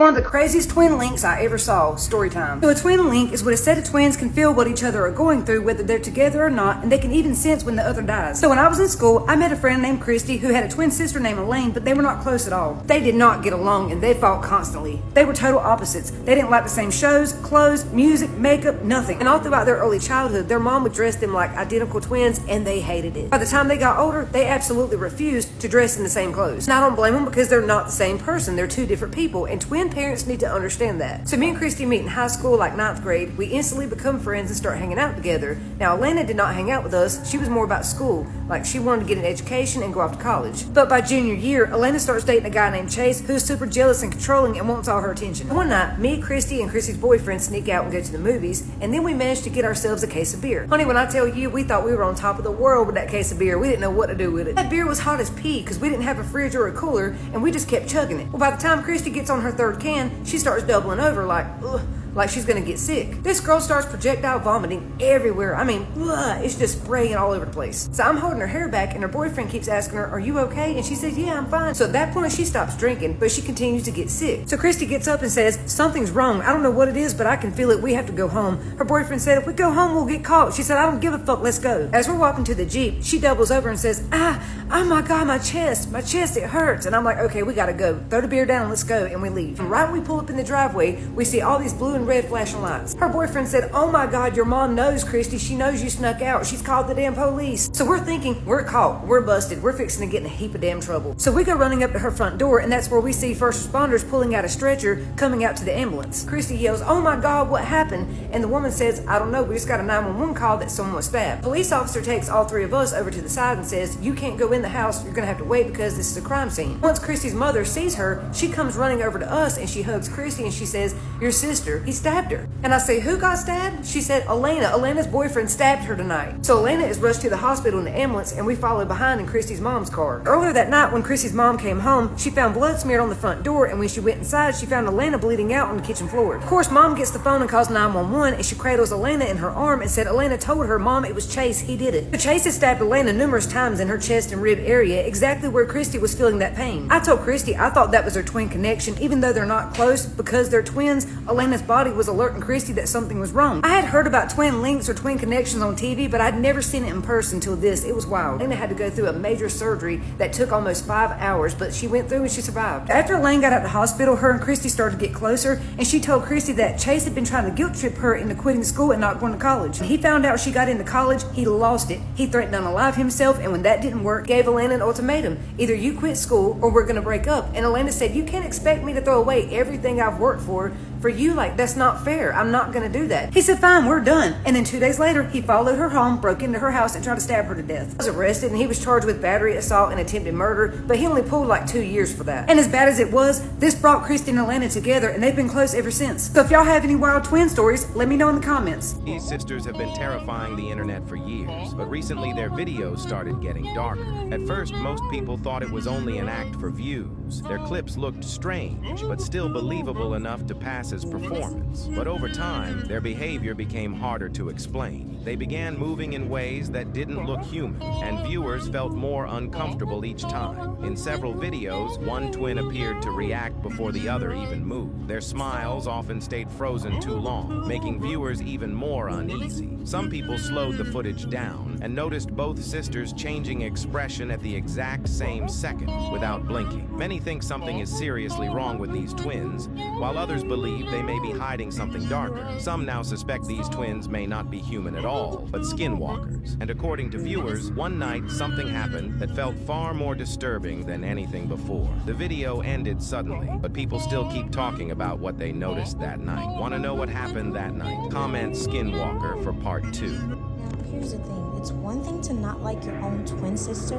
One of the craziest twin links I ever saw. Story time. So a twin link is when a set of twins can feel what each other are going through, whether they're together or not, and they can even sense when the other dies. So when I was in school, I met a friend named Christy who had a twin sister named Elaine, but they were not close at all. They did not get along and they fought constantly. They were total opposites. They didn't like the same shows, clothes, music, makeup, nothing. And all throughout their early childhood, their mom would dress them like identical twins and they hated it. By the time they got older, they absolutely refused to dress in the same clothes. And I don't blame them because they're not the same person. They're two different people, and twin parents need to understand that. So me and Christy meet in high school, like 9th grade. We instantly become friends and start hanging out together. Now, Elena did not hang out with us. She was more about school. Like, she wanted to get an education and go off to college. But by junior year, Elena starts dating a guy named Chase who's super jealous and controlling and wants all her attention. One night, me, Christy, and Christy's boyfriend sneak out and go to the movies, and then we managed to get ourselves a case of beer. Honey, when I tell you, we thought we were on top of the world with that case of beer. We didn't know what to do with it. That beer was hot as pee because we didn't have a fridge or a cooler, and we just kept chugging it. Well, by the time Christy gets on her third can, she starts doubling over like, ugh, like she's gonna get sick. This girl starts projectile vomiting everywhere. I mean, ugh, it's just spraying all over the place. So I'm holding her hair back and her boyfriend keeps asking her, are you okay? And she says, yeah, I'm fine. So at that point she stops drinking, but she continues to get sick. So Christy gets up and says, something's wrong. I don't know what it is, but I can feel it. We have to go home. Her boyfriend said, if we go home, we'll get caught. She said, I don't give a fuck, let's go. As we're walking to the Jeep, she doubles over and says, oh my God, my chest, it hurts. And I'm like, okay, we gotta go. Throw the beer down, let's go. And we leave. And right when we pull up in the driveway, we see all these blue and red flashing lights. Her boyfriend said, oh my God, your mom knows, Christy. She knows you snuck out. She's called the damn police. So we're thinking, we're caught, we're busted, we're fixing to get in a heap of damn trouble. So we go running up to her front door, and that's where we see first responders pulling out a stretcher coming out to the ambulance. Christy yells, oh my God, what happened? And the woman says, I don't know, we just got a 911 call that someone was stabbed. Police officer takes all three of us over to the side and says, you can't go in the house, you're gonna have to wait because this is a crime scene. Once Christy's mother sees her, she comes running over to us and she hugs Christy and she says, your sister, he stabbed her. And I say, who got stabbed? She said, Elena. Elena's boyfriend stabbed her tonight. So Elena is rushed to the hospital in the ambulance and we follow behind in Christy's mom's car. Earlier that night when Christy's mom came home, she found blood smeared on the front door, and when she went inside, she found Elena bleeding out on the kitchen floor. Of course, mom gets the phone and calls 911, and she cradles Elena in her arm and said Elena told her, Mom, it was Chase, he did it. But Chase had stabbed Elena numerous times in her chest and rib area, exactly where Christy was feeling that pain. I told Christy I thought that was their twin connection, even though they're not close. Because they're twins, Elena's body was alerting Christy that something was wrong. I had heard about twin links or twin connections on TV, but I'd never seen it in person till this. It was wild. Elena had to go through a major surgery that took almost 5 hours, but she went through and she survived. After Elaine got out of the hospital, her and Christy started to get closer, and she told Christy that Chase had been trying to guilt trip her into quitting school and not going to college. When he found out she got into college, he lost it. He threatened to unalive himself, and when that didn't work, gave Elena an ultimatum. Either you quit school or we're gonna break up. And Elena said, you can't expect me to throw away everything I've worked for you. Like, that's not fair. I'm not gonna do that. He said, fine, we're done. And then 2 days later, he followed her home, broke into her house, and tried to stab her to death. He was arrested, and he was charged with battery, assault, and attempted murder, but he only pulled like 2 years for that. And as bad as it was, this brought Christy and Elena together, and they've been close ever since. So if y'all have any wild twin stories, let me know in the comments. These sisters have been terrifying the internet for years, but recently their videos started getting darker. At first, most people thought it was only an act for views. Their clips looked strange, but still believable enough to pass as performance. But over time, their behavior became harder to explain. They began moving in ways that didn't look human, and viewers felt more uncomfortable each time. In several videos, one twin appeared to react before the other even moved. Their smiles often stayed frozen too long, making viewers even more uneasy. Some people slowed the footage down and noticed both sisters changing expression at the exact same second without blinking. Many think something is seriously wrong with these twins, while others believe they may be hiding something darker. Some now suspect these twins may not be human at all, but skinwalkers. And according to viewers, one night something happened that felt far more disturbing than anything before. The video ended suddenly, but people still keep talking about what they noticed that night. Want to know what happened that night? Comment Skinwalker for part 2. Now, here's the thing. It's one thing to not like your own twin sister,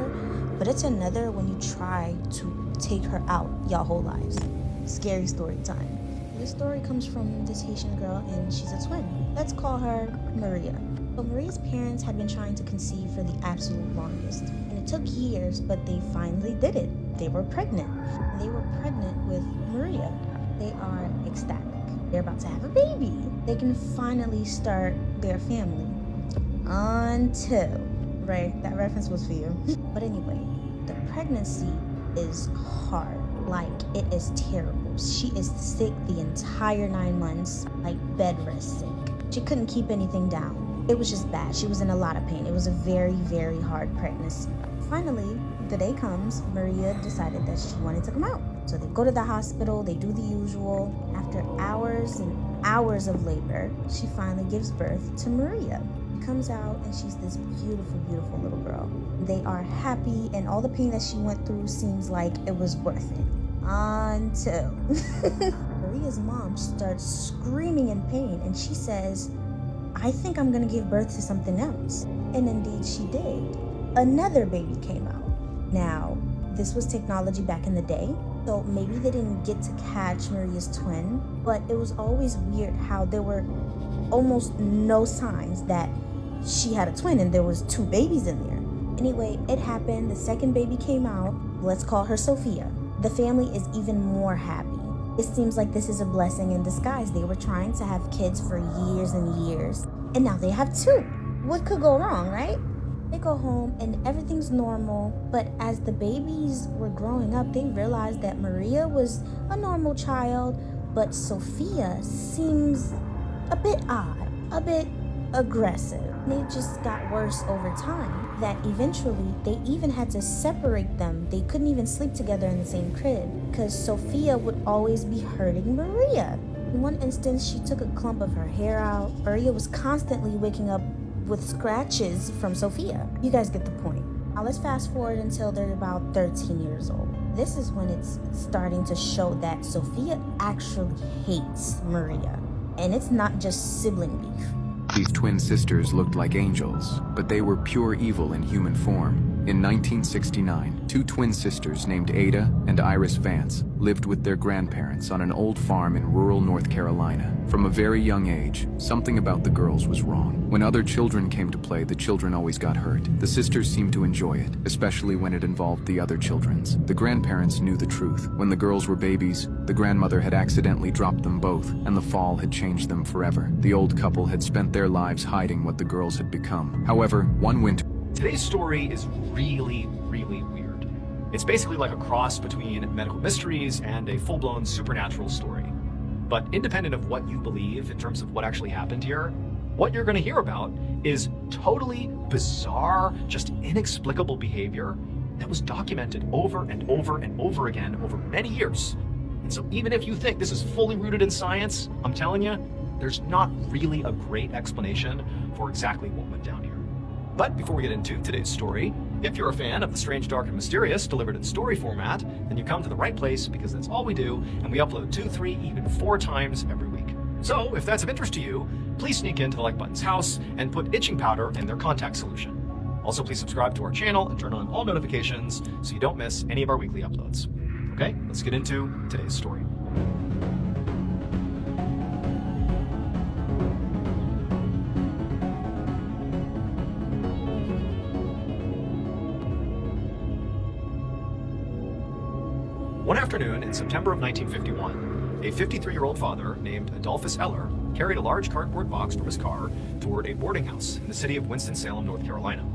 but it's another when you try to take her out your whole lives. Scary story time. This story comes from this Haitian girl, and she's a twin. Let's call her Maria. But Maria's parents had been trying to conceive for the absolute longest, and it took years, but they finally did it. They were pregnant. They were pregnant with Maria. They are ecstatic. They're about to have a baby. They can finally start their family. Until, right, that reference was for you. But anyway, the pregnancy is hard. Like, it is terrible. She is sick the entire 9 months, like bed rest sick. She couldn't keep anything down. It was just bad. She was in a lot of pain. It was a very, very hard pregnancy. Finally, the day comes, Maria decided that she wanted to come out. So they go to the hospital, they do the usual. After hours and hours of labor, she finally gives birth to Maria. She comes out and she's this beautiful, beautiful little girl. They are happy and all the pain that she went through seems like it was worth it. Until Maria's mom starts screaming in pain and she says, I think I'm gonna give birth to something else. And indeed she did. Another baby came out. Now, this was technology back in the day, so maybe they didn't get to catch Maria's twin, but it was always weird how there were almost no signs that she had a twin and there was 2 babies in there. Anyway, it happened. The second baby came out. Let's call her Sophia. The family is even more happy. It seems like this is a blessing in disguise. They were trying to have kids for years and years, and now they have 2. What could go wrong, right? They go home and everything's normal, but as the babies were growing up, they realized that Maria was a normal child, but Sophia seems a bit odd, a bit aggressive. And it just got worse over time, that eventually they even had to separate them. They couldn't even sleep together in the same crib because Sophia would always be hurting Maria. In one instance, she took a clump of her hair out. Maria was constantly waking up with scratches from Sophia. You guys get the point. Now let's fast forward until they're about 13 years old. This is when it's starting to show that Sophia actually hates Maria. And it's not just sibling beef. These twin sisters looked like angels, but they were pure evil in human form. In 1969, 2 twin sisters named Ada and Iris Vance lived with their grandparents on an old farm in rural North Carolina. From a very young age, something about the girls was wrong. When other children came to play, the children always got hurt. The sisters seemed to enjoy it, especially when it involved the other children's. The grandparents knew the truth. When the girls were babies, the grandmother had accidentally dropped them both, and the fall had changed them forever. The old couple had spent their lives hiding what the girls had become. However, one winter, Today's story is really, really weird. It's basically like a cross between medical mysteries and a full-blown supernatural story. But independent of what you believe in terms of what actually happened here, what you're going to hear about is totally bizarre, just inexplicable behavior that was documented over and over and over again over many years. And so even if you think this is fully rooted in science, I'm telling you, there's not really a great explanation for exactly what went down here. But before we get into today's story, if you're a fan of the strange, dark, and mysterious delivered in story format, then you come to the right place because that's all we do, and we upload 2, 3, even 4 times every week. So if that's of interest to you, please sneak into the Like Button's house and put itching powder in their contact solution. Also, please subscribe to our channel and turn on all notifications so you don't miss any of our weekly uploads. Okay, let's get into today's story. One afternoon in September of 1951, a 53-year-old father named Adolphus Eller carried a large cardboard box from his car toward a boarding house in the city of Winston-Salem, North Carolina.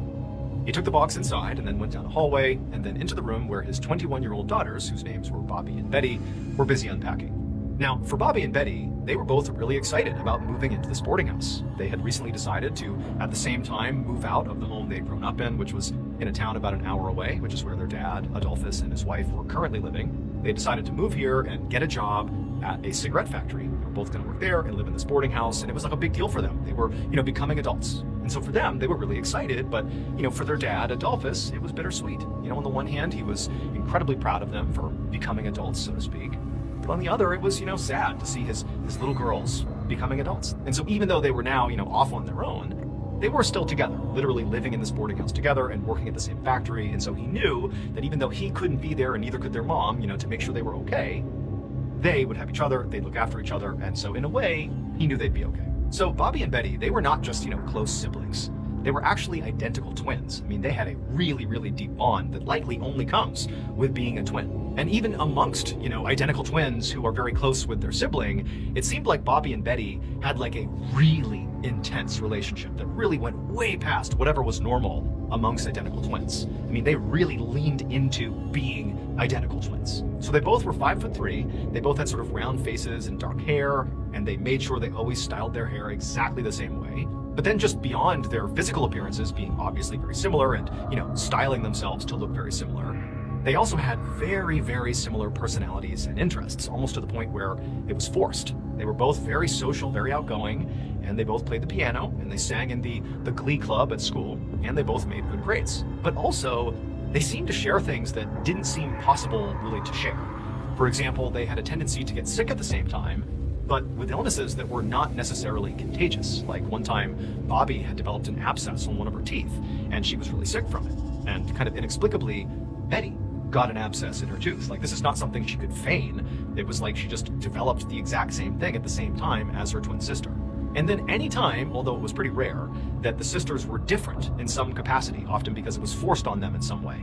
He took the box inside and then went down a hallway and then into the room where his 21-year-old daughters, whose names were Bobby and Betty, were busy unpacking. Now, for Bobby and Betty, they were both really excited about moving into this boarding house. They had recently decided to, at the same time, move out of the home they'd grown up in, which was in a town about an hour away, which is where their dad, Adolphus, and his wife were currently living. They decided to move here and get a job at a cigarette factory. They were both going to work there and live in this boarding house, and it was like a big deal for them. They were, becoming adults. And so for them, they were really excited, but, for their dad, Adolphus, it was bittersweet. On the one hand, he was incredibly proud of them for becoming adults, so to speak. But on the other, it was, sad to see his little girls becoming adults. And so even though they were now, off on their own, they were still together, literally living in this boarding house together and working at the same factory. And so he knew that even though he couldn't be there and neither could their mom, to make sure they were okay, they would have each other, they'd look after each other. And so in a way, he knew they'd be okay. So Bobby and Betty, they were not just, close siblings. They were actually identical twins. They had a really, really deep bond that likely only comes with being a twin. And even amongst, identical twins who are very close with their sibling, it seemed like Bobby and Betty had like a really intense relationship that really went way past whatever was normal amongst identical twins. They really leaned into being identical twins. So they both were 5'3". They both had sort of round faces and dark hair, and they made sure they always styled their hair exactly the same way. But then just beyond their physical appearances being obviously very similar and, styling themselves to look very similar, they also had very, very similar personalities and interests, almost to the point where it was forced. They were both very social, very outgoing, and they both played the piano, and they sang in the glee club at school, and they both made good grades. But also, they seemed to share things that didn't seem possible really to share. For example, they had a tendency to get sick at the same time, but with illnesses that were not necessarily contagious. Like one time, Bobby had developed an abscess on one of her teeth, and she was really sick from it. And kind of inexplicably, Betty got an abscess in her tooth. Like, this is not something she could feign. It was like she just developed the exact same thing at the same time as her twin sister. And then any time, although it was pretty rare, that the sisters were different in some capacity, often because it was forced on them in some way,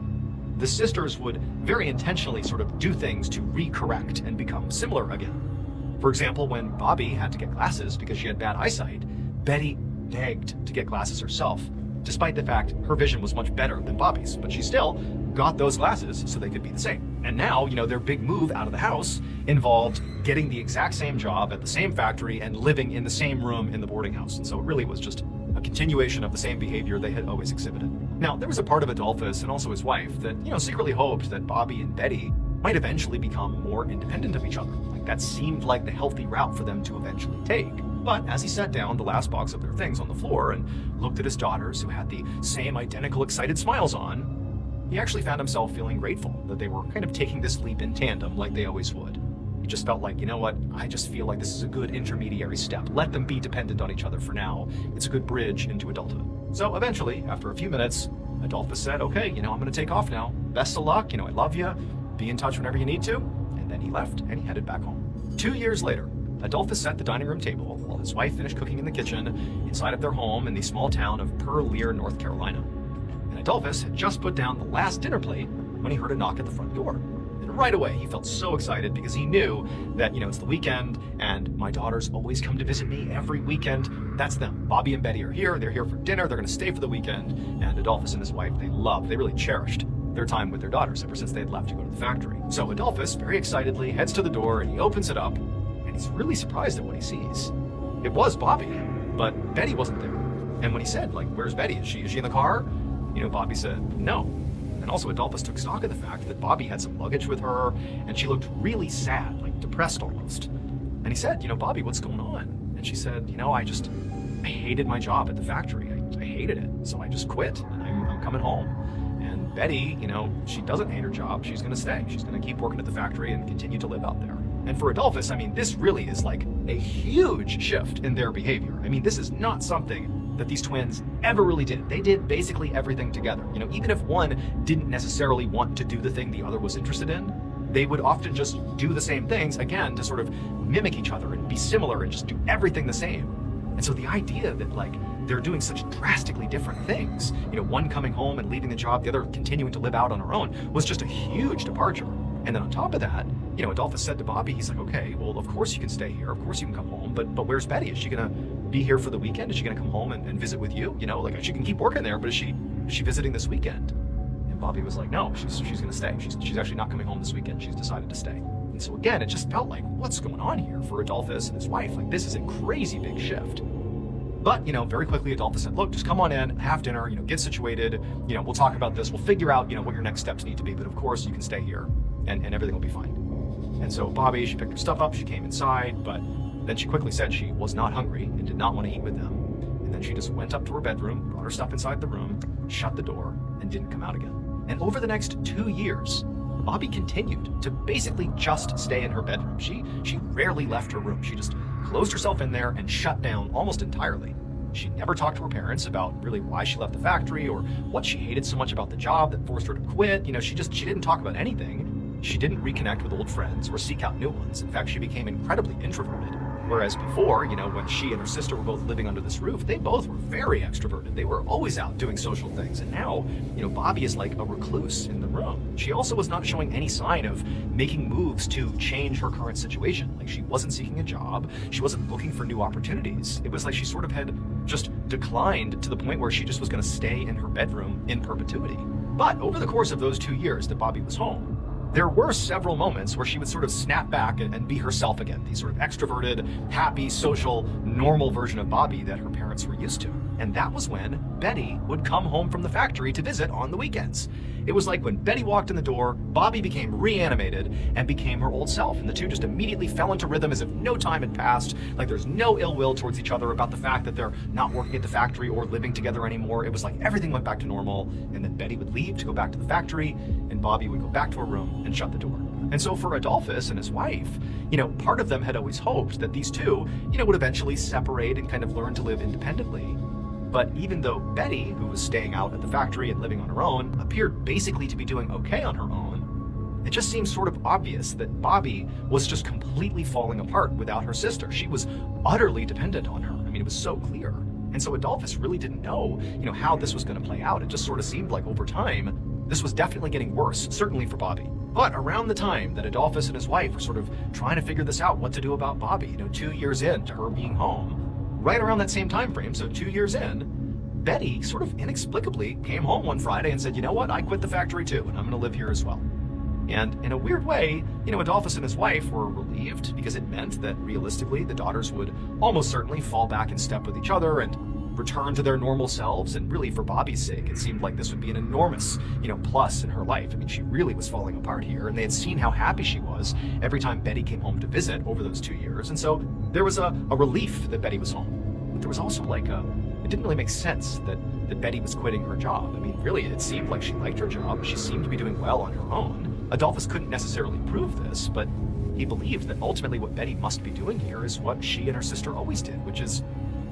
the sisters would very intentionally sort of do things to recorrect and become similar again. For example, when Bobby had to get glasses because she had bad eyesight, Betty begged to get glasses herself, despite the fact her vision was much better than Bobby's, but she still got those glasses so they could be the same. And now, their big move out of the house involved getting the exact same job at the same factory and living in the same room in the boarding house. And so it really was just a continuation of the same behavior they had always exhibited. Now, there was a part of Adolphus and also his wife that, secretly hoped that Bobby and Betty might eventually become more independent of each other. Like, that seemed like the healthy route for them to eventually take. But as he set down the last box of their things on the floor and looked at his daughters, who had the same identical excited smiles on, he actually found himself feeling grateful that they were kind of taking this leap in tandem like they always would. He just felt like, I just feel like this is a good intermediary step. Let them be dependent on each other for now. It's a good bridge into adulthood. So eventually, after a few minutes, Adolphus said, okay, I'm going to take off now. Best of luck. I love you. Be in touch whenever you need to. And then he left and he headed back home. 2 years later, Adolphus set the dining room table while his wife finished cooking in the kitchen inside of their home in the small town of Pearl Lear, North Carolina. And Adolphus had just put down the last dinner plate when he heard a knock at the front door. And right away, he felt so excited because he knew that, it's the weekend and my daughters always come to visit me every weekend. That's them. Bobby and Betty are here. They're here for dinner. They're going to stay for the weekend. And Adolphus and his wife, they really cherished their time with their daughters ever since they had left to go to the factory. So Adolphus, very excitedly, heads to the door and he opens it up, and he's really surprised at what he sees. It was Bobby, but Betty wasn't there. And when he said, where's Betty? Is she in the car? Bobby said, no. And also Adolphus took stock of the fact that Bobby had some luggage with her, and she looked really sad, depressed almost. And he said, Bobby, what's going on? And she said, I hated my job at the factory. I hated it, so I just quit, and I'm coming home. And Betty, she doesn't hate her job. She's going to stay. She's going to keep working at the factory and continue to live out there. And for Adolphus, this really is like a huge shift in their behavior. This is not something that these twins ever really did. They did basically everything together. Even if one didn't necessarily want to do the thing the other was interested in, they would often just do the same things, again, to sort of mimic each other and be similar and just do everything the same. And so the idea that they're doing such drastically different things, one coming home and leaving the job, the other continuing to live out on her own, was just a huge departure. And then on top of that, Adolphus said to Bobby, he's like, okay, well, of course you can stay here. Of course you can come home. But where's Betty? Is she going to be here for the weekend? Is she going to come home and visit with you? She can keep working there, but is she visiting this weekend? And Bobby was like, no, she's going to stay. She's actually not coming home this weekend. She's decided to stay. And so again, it just felt like, what's going on here for Adolphus and his wife? This is a crazy big shift. But, very quickly Adolphus said, look, just come on in, have dinner, get situated, we'll talk about this, we'll figure out, what your next steps need to be, but of course you can stay here and everything will be fine. And so Bobby, she picked her stuff up, she came inside, but then she quickly said she was not hungry and did not want to eat with them. And then she just went up to her bedroom, brought her stuff inside the room, shut the door, and didn't come out again. And over the next 2 years, Bobby continued to basically just stay in her bedroom. She rarely left her room. She just closed herself in there and shut down almost entirely. She never talked to her parents about really why she left the factory or what she hated so much about the job that forced her to quit. She didn't talk about anything. She didn't reconnect with old friends or seek out new ones. In fact, she became incredibly introverted. Whereas before, when she and her sister were both living under this roof, they both were very extroverted. They were always out doing social things. And now, Bobby is like a recluse in the room. She also was not showing any sign of making moves to change her current situation. She wasn't seeking a job. She wasn't looking for new opportunities. It was like she sort of had just declined to the point where she just was going to stay in her bedroom in perpetuity. But over the course of those 2 years that Bobby was home, there were several moments where she would sort of snap back and be herself again, the sort of extroverted, happy, social, normal version of Bobby that her parents were used to. And that was when Betty would come home from the factory to visit on the weekends. It was like when Betty walked in the door, Bobby became reanimated and became her old self, and the two just immediately fell into rhythm as if no time had passed, like there's no ill will towards each other about the fact that they're not working at the factory or living together anymore. It was like everything went back to normal, and then Betty would leave to go back to the factory, and Bobby would go back to her room and shut the door. And so for Adolphus and his wife, part of them had always hoped that these two, would eventually separate and kind of learn to live independently. But even though Betty, who was staying out at the factory and living on her own, appeared basically to be doing okay on her own, it just seems sort of obvious that Bobby was just completely falling apart without her sister. She was utterly dependent on her. I mean, it was so clear. And so Adolphus really didn't know, how this was going to play out. It just sort of seemed like over time, this was definitely getting worse, certainly for Bobby. But around the time that Adolphus and his wife were sort of trying to figure this out, what to do about Bobby, 2 years into her being home, right around that same time frame, so 2 years in, Betty sort of inexplicably came home one Friday and said, you know what, I quit the factory too, and I'm gonna live here as well. And in a weird way, Adolphus and his wife were relieved because it meant that realistically the daughters would almost certainly fall back in step with each other and return to their normal selves. And really for Bobby's sake, it seemed like this would be an enormous, plus in her life. I mean, she really was falling apart here, and they had seen how happy she was every time Betty came home to visit over those 2 years. And so there was a relief that Betty was home. But there was also it didn't really make sense that Betty was quitting her job. I mean, really, it seemed like she liked her job. She seemed to be doing well on her own. Adolphus couldn't necessarily prove this, but he believed that ultimately what Betty must be doing here is what she and her sister always did, which is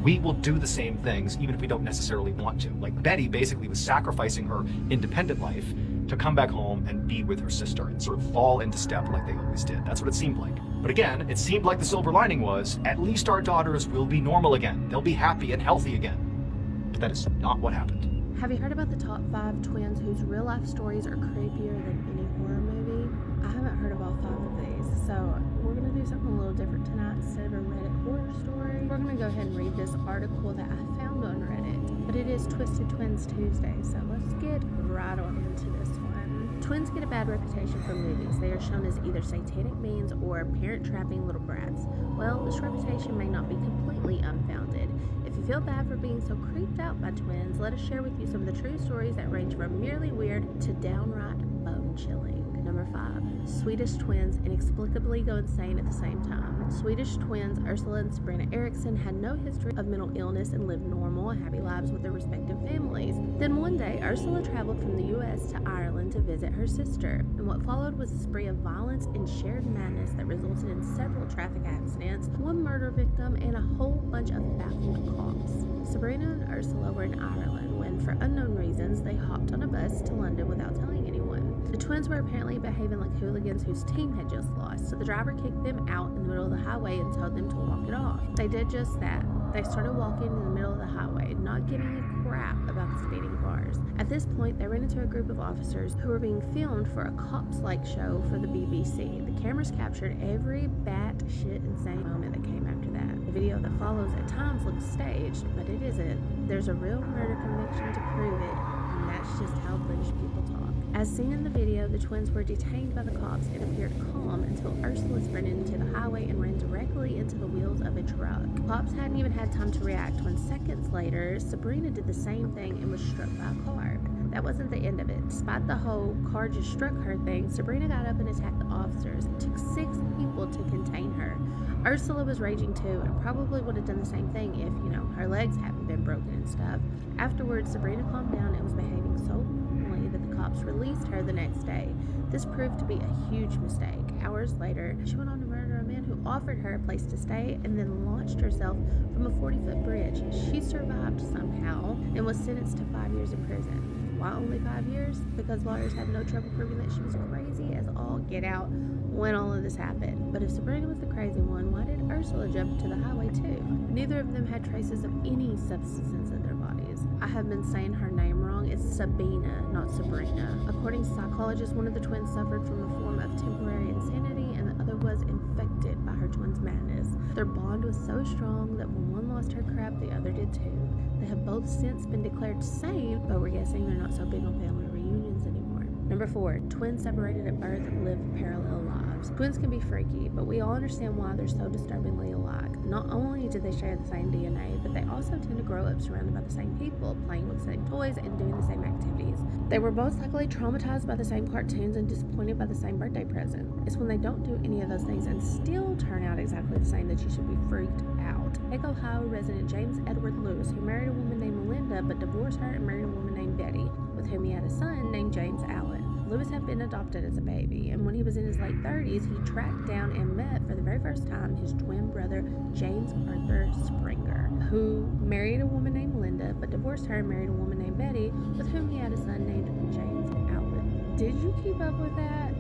we will do the same things even if we don't necessarily want to. Like Betty basically was sacrificing her independent life to come back home and be with her sister and sort of fall into step like they always did. That's what it seemed like. But again, it seemed like the silver lining was at least our daughters will be normal again. They'll be happy and healthy again. But that is not what happened. Have you heard about the top 5 twins whose real life stories are creepier than any horror movie? I haven't heard of all 5 of these, so we're going to do something a little different tonight. Instead of a Reddit horror story, we're going to go ahead and read this article that I found on Reddit. But it is Twisted Twins Tuesday, so let's get right on into this one. Twins get a bad reputation from movies. They are shown as either satanic beings or parent-trapping little brats. Well, this reputation may not be completely unfounded. If you feel bad for being so creeped out by twins, let us share with you some of the true stories that range from merely weird to downright bone-chilling. Number 5. Swedish twins inexplicably go insane at the same time. Swedish twins Ursula and Sabrina Eriksson had no history of mental illness and lived normal, happy lives with their respective families. Then one day, Ursula traveled from the U.S. to Ireland to visit her sister, and what followed was a spree of violence and shared madness that resulted in several traffic accidents, one murder victim, and a whole bunch of baffled cops. Sabrina and Ursula were in Ireland when, for unknown reasons, they hopped on a bus to London without telling anyone. The twins were apparently behaving like hooligans whose team had just lost, so the driver kicked them out in the middle of the highway and told them to walk it off. They did just that. They started walking in the middle of the highway, not giving a crap about the speeding cars. At this point, they ran into a group of officers who were being filmed for a cops-like show for the BBC. The cameras captured every batshit insane moment that came after that. The video that follows at times looks staged, but it isn't. There's a real murder conviction to prove it, and that's just how British people talk. As seen in the video, the twins were detained by the cops and appeared calm until Ursula sprinted into the highway and ran directly into the wheels of a truck. Cops hadn't even had time to react when seconds later, Sabrina did the same thing and was struck by a car. That wasn't the end of it. Despite the whole car just struck her thing, Sabrina got up and attacked the officers. It took 6 people to contain her. Ursula was raging too and probably would have done the same thing if, her legs hadn't been broken and stuff. Afterwards, Sabrina calmed down and was behaving so calmly that the cops released her the next day. This proved to be a huge mistake. Hours later, she went on to murder a man who offered her a place to stay and then launched herself from a 40-foot bridge. She survived somehow and was sentenced to 5 years in prison. Why only 5 years? Because lawyers had no trouble proving that she was crazy as all get out when all of this happened. But if Sabrina was the crazy one, why did Ursula jump into the highway too? Neither of them had traces of any substances in their bodies. I have been saying her name wrong. It's Sabina, not Sabrina. According to psychologists, one of the twins suffered from a form of temporary insanity and the other was infected by her twin's madness. Their bond was so strong that when one lost her crap, the other did too. They have both since been declared sane, but we're guessing they're not so big on family reunions anymore. Number 4, twins separated at birth live parallel lives. Twins can be freaky, but we all understand why they're so disturbingly alike. Not only do they share the same DNA, but they also tend to grow up surrounded by the same people, playing with the same toys and doing the same activities. They were both likely traumatized by the same cartoons and disappointed by the same birthday present. It's when they don't do any of those things and still turn out exactly the same that you should be freaked out. Take Ohio resident James Edward Lewis, who married a woman named Melinda but divorced her and married a woman named Betty, with whom he had a son named James Allen. Lewis had been adopted as a baby, and when he was in his late 30s, he tracked down and met for the very first time his twin brother, James Arthur Springer, who married a woman named Linda, but divorced her and married a woman named Betty, with whom he had a son named James Allen. Did you keep up with that?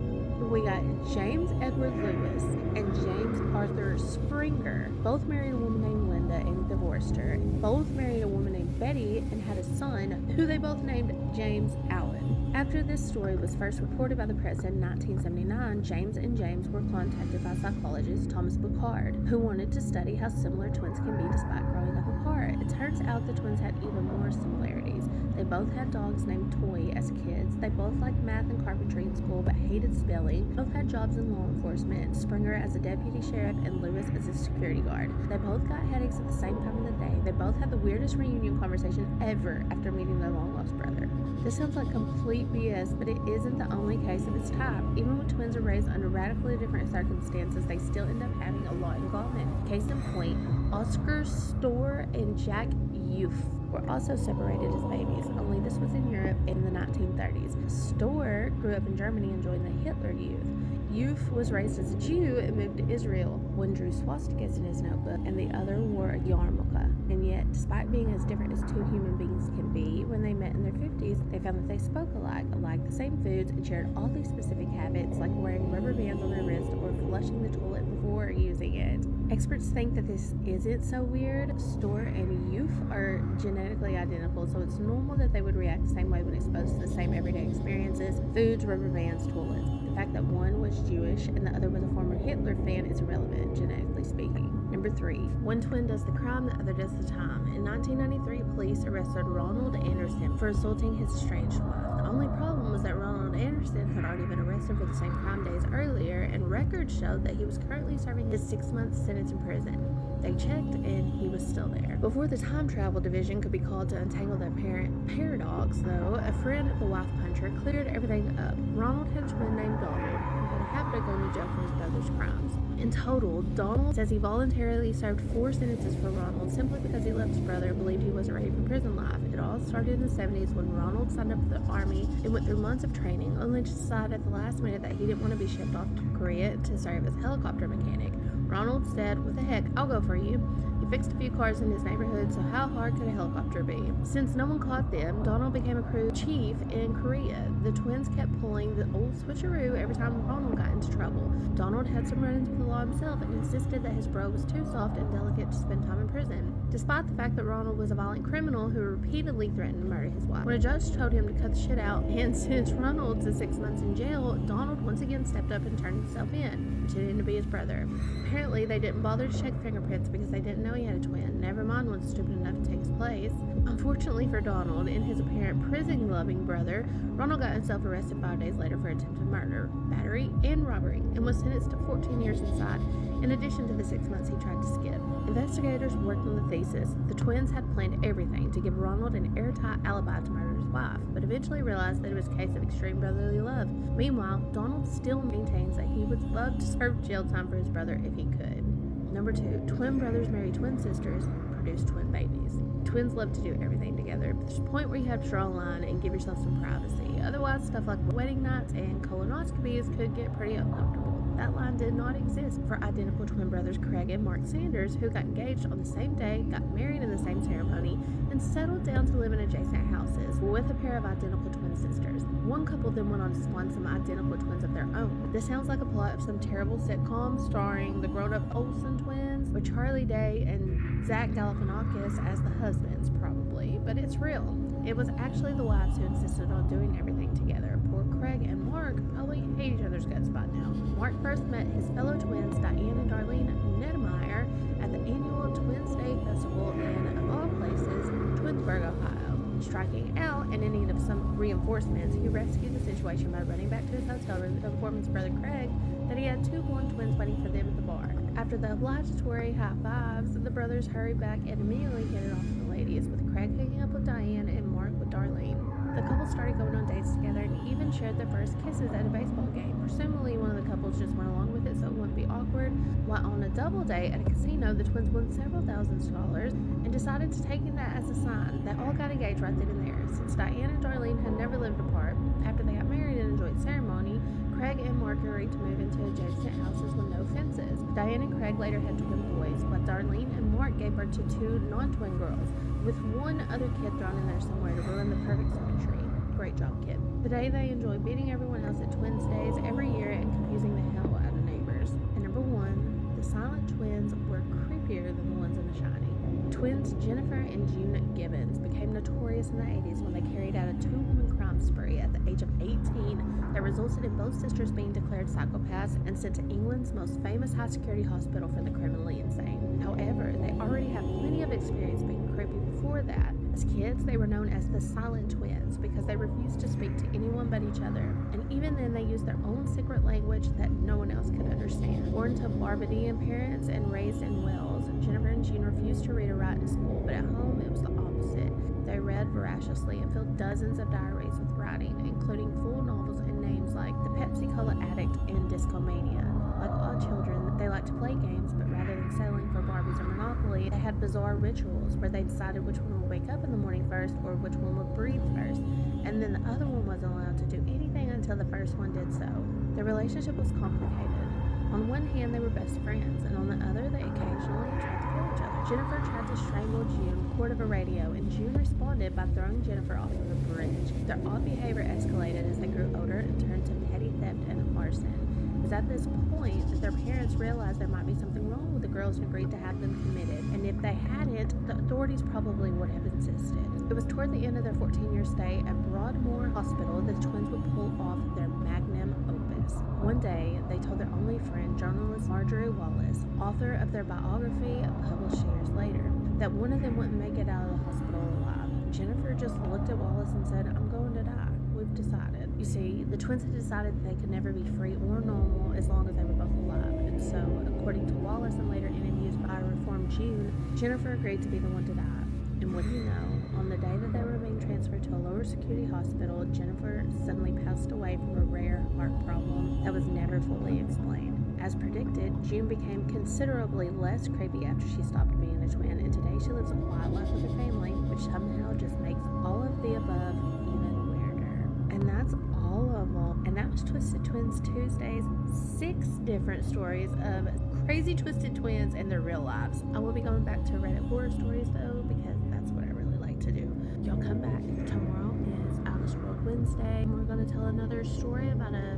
We got James Edward Lewis and James Arthur Springer. Both married a woman named Linda and divorced her. Both married a woman named Betty and had a son who they both named James Allen. After this story was first reported by the press in 1979, James and James were contacted by psychologist Thomas Boucard, who wanted to study how similar twins can be despite growing up apart. It turns out the twins had even more similarities. They both had dogs named Toy as kids. They both liked math and carpentry in school but hated spelling. Both had jobs in law enforcement, Springer as a deputy sheriff and Lewis as a security guard. They both got headaches at the same time of the day. They both had the weirdest reunion conversation ever after meeting their long-lost brother. This sounds like complete BS, but it isn't the only case of its type. Even when twins are raised under radically different circumstances, they still end up having a lot in common. Case in point, Oscar Storr and Jack Youth were also separated as babies, only this was in Europe in the 1930s. Storr grew up in Germany and joined the Hitler Youth. Youth was raised as a Jew and moved to Israel. One drew swastikas in his notebook and the other wore a yarmulke. And yet, despite being as different as two human beings can be, when they met in their 50s, they found that they spoke alike, liked the same foods, and shared all these specific habits like wearing rubber bands on their wrist or flushing the toilet before using it. Experts think that this isn't so weird. Storr and Youth are genetically identical, so it's normal that they would react the same way when exposed to the same everyday experiences: foods, rubber bands, toilets. The fact that one was Jewish and the other was a former Hitler fan is irrelevant, genetically speaking. Number 3. One twin does the crime, the other does the time. In 1993, police arrested Ronald Anderson for assaulting his estranged wife. The only problem was that Ronald Anderson had already been arrested for the same crime days earlier, and records showed that he was currently serving his 6-month sentence in prison. They checked, and he was still there. Before the time travel division could be called to untangle their apparent paradox, though, a friend of the wife puncher cleared everything up. Ronald had a twin named Donald, who had a habit of going to jail for his brother's crimes. In total, Donald says he voluntarily served 4 sentences for Ronald simply because he loved his brother and believed he wasn't ready for prison life. It all started in the 70s when Ronald signed up for the Army and went through months of training, only to decide at the last minute that he didn't want to be shipped off to Korea to serve as a helicopter mechanic. Ronald said, "What the heck, I'll go for you." He fixed a few cars in his neighborhood, so how hard could a helicopter be? Since no one caught them, Donald became a crew chief in Korea. The twins kept pulling the old switcheroo every time Ronald got into trouble. Donald had some run-ins with the law himself and insisted that his bro was too soft and delicate to spend time in prison, despite the fact that Ronald was a violent criminal who repeatedly threatened to murder his wife. When a judge told him to cut the shit out and sentence Ronald to 6 months in jail, Donald once again stepped up and turned himself in, pretending to be his brother. Apparently, they didn't bother to check fingerprints because they didn't know he had a twin, never mind one stupid enough to take his place. Unfortunately for Donald and his apparent prison-loving brother, Ronald got himself arrested 5 days later for attempted murder, battery, and robbery, and was sentenced to 14 years inside, in addition to the 6 months he tried to skip. Investigators worked on the thesis. The twins had planned everything to give Ronald an airtight alibi to murder his wife, but eventually realized that it was a case of extreme brotherly love. Meanwhile, Donald still maintains that he would love to serve jail time for his brother if he could. Number 2. Twin brothers marry twin sisters, produce twin babies. Twins love to do everything together, but there's a point where you have to draw a line and give yourself some privacy. Otherwise, stuff like wedding nights and colonoscopies could get pretty uncomfortable. That line did not exist for identical twin brothers Craig and Mark Sanders, who got engaged on the same day, got married in the same ceremony, and settled down to live in adjacent houses with a pair of identical twin sisters. One couple then went on to spawn some identical twins of their own. This sounds like a plot of some terrible sitcom starring the grown-up Olsen twins with Charlie Day and Zach Galifianakis as the husbands, probably, but it's real. It was actually the wives who insisted on doing everything together. Poor Craig and Mark probably hate each other's guts by now. Mark first met his fellow twins, Diane and Darlene Nedemeyer, at the annual Twins Day Festival in, of all places, Twinsburg, Ohio. striking out and in need of some reinforcements, he rescued the situation by running back to his hotel room to inform his brother Craig that he had 2 born twins waiting for them at the bar. After the obligatory high fives, the brothers hurried back and immediately headed off to the ladies, with Craig hooking up with Diane and Mark with Darlene. The couple started going on dates together and even shared their first kisses at a baseball game. Presumably, one of the couples just went along with it so it wouldn't be awkward. While on a double date at a casino, the twins won several thousands of dollars and decided to take that as a sign. They all got engaged right then and there. Since Diane and Darlene had never lived apart, after they got married and enjoyed ceremony, Craig and Mark agreed to move into adjacent houses with no fences. Diane and Craig later had twin boys, while Darlene and Mark gave birth to 2 non-twin girls, with one other kid thrown in there somewhere to ruin the perfect symmetry. Great job, kid. Today they enjoy beating everyone else at Twins Days every year and confusing the hell out of neighbors. And number 1, the silent twins were creepier than the ones in The Shining. Twins Jennifer and June Gibbons became notorious in the 80s when they carried out a 2-woman crime spree at the age of 18 that resulted in both sisters being declared psychopaths and sent to England's most famous high-security hospital for the criminally insane. However, they already had plenty of experience being creepy before that. As kids, they were known as the Silent Twins because they refused to speak to anyone but each other, and even then they used their own secret language that no one else could understand. Born to Barbadian parents and raised in Wales, Jennifer and June refused to read or write in school, but at home it was the opposite. They read voraciously and filled dozens of diaries with writing, including full novels and names like The Pepsi-Cola Addict and Discomania. Like all children, they liked to play games, but rather than settling for Barbies or Monopoly, they had bizarre rituals where they decided which one would wake up in the morning first or which one would breathe first, and then the other one wasn't allowed to do anything until the first one did so. Their relationship was complicated. On one hand, they were best friends, and on the other, they occasionally tried to kill each other. Jennifer tried to strangle June with a cord of a radio, and June responded by throwing Jennifer off of a bridge. Their odd behavior escalated as they grew older and turned to petty theft and arson. It was at this point that their parents realized there might be something wrong with the girls and agreed to have them committed, and if they hadn't, the authorities probably would have insisted. It was toward the end of their 14-year stay at Broadmoor Hospital that the twins would pull off their magnum opus. One day, they told their only friend, journalist Marjorie Wallace, author of their biography published years later, that one of them wouldn't make it out of the hospital alive. Jennifer just looked at Wallace and said, "I'm going to die. We've decided." You see, the twins had decided that they could never be free or normal as long as they were both alive, and so, according to Wallace and later interviews by a reformed June, Jennifer agreed to be the one to die. And what do you know, on the day that they were being transferred to a lower security hospital, Jennifer suddenly passed away from a rare heart problem that was never fully explained. As predicted, June became considerably less creepy after she stopped being a twin, and today she lives a quiet life with her family, which somehow just makes all of the above even weirder. And that's all of them. And that was Twisted Twins Tuesdays. 6 different stories of crazy twisted twins and their real lives. I will be going back to Reddit horror stories though, because that's what I really like to do. Y'all come back. Tomorrow is Alice World Wednesday. We're going to tell another story about a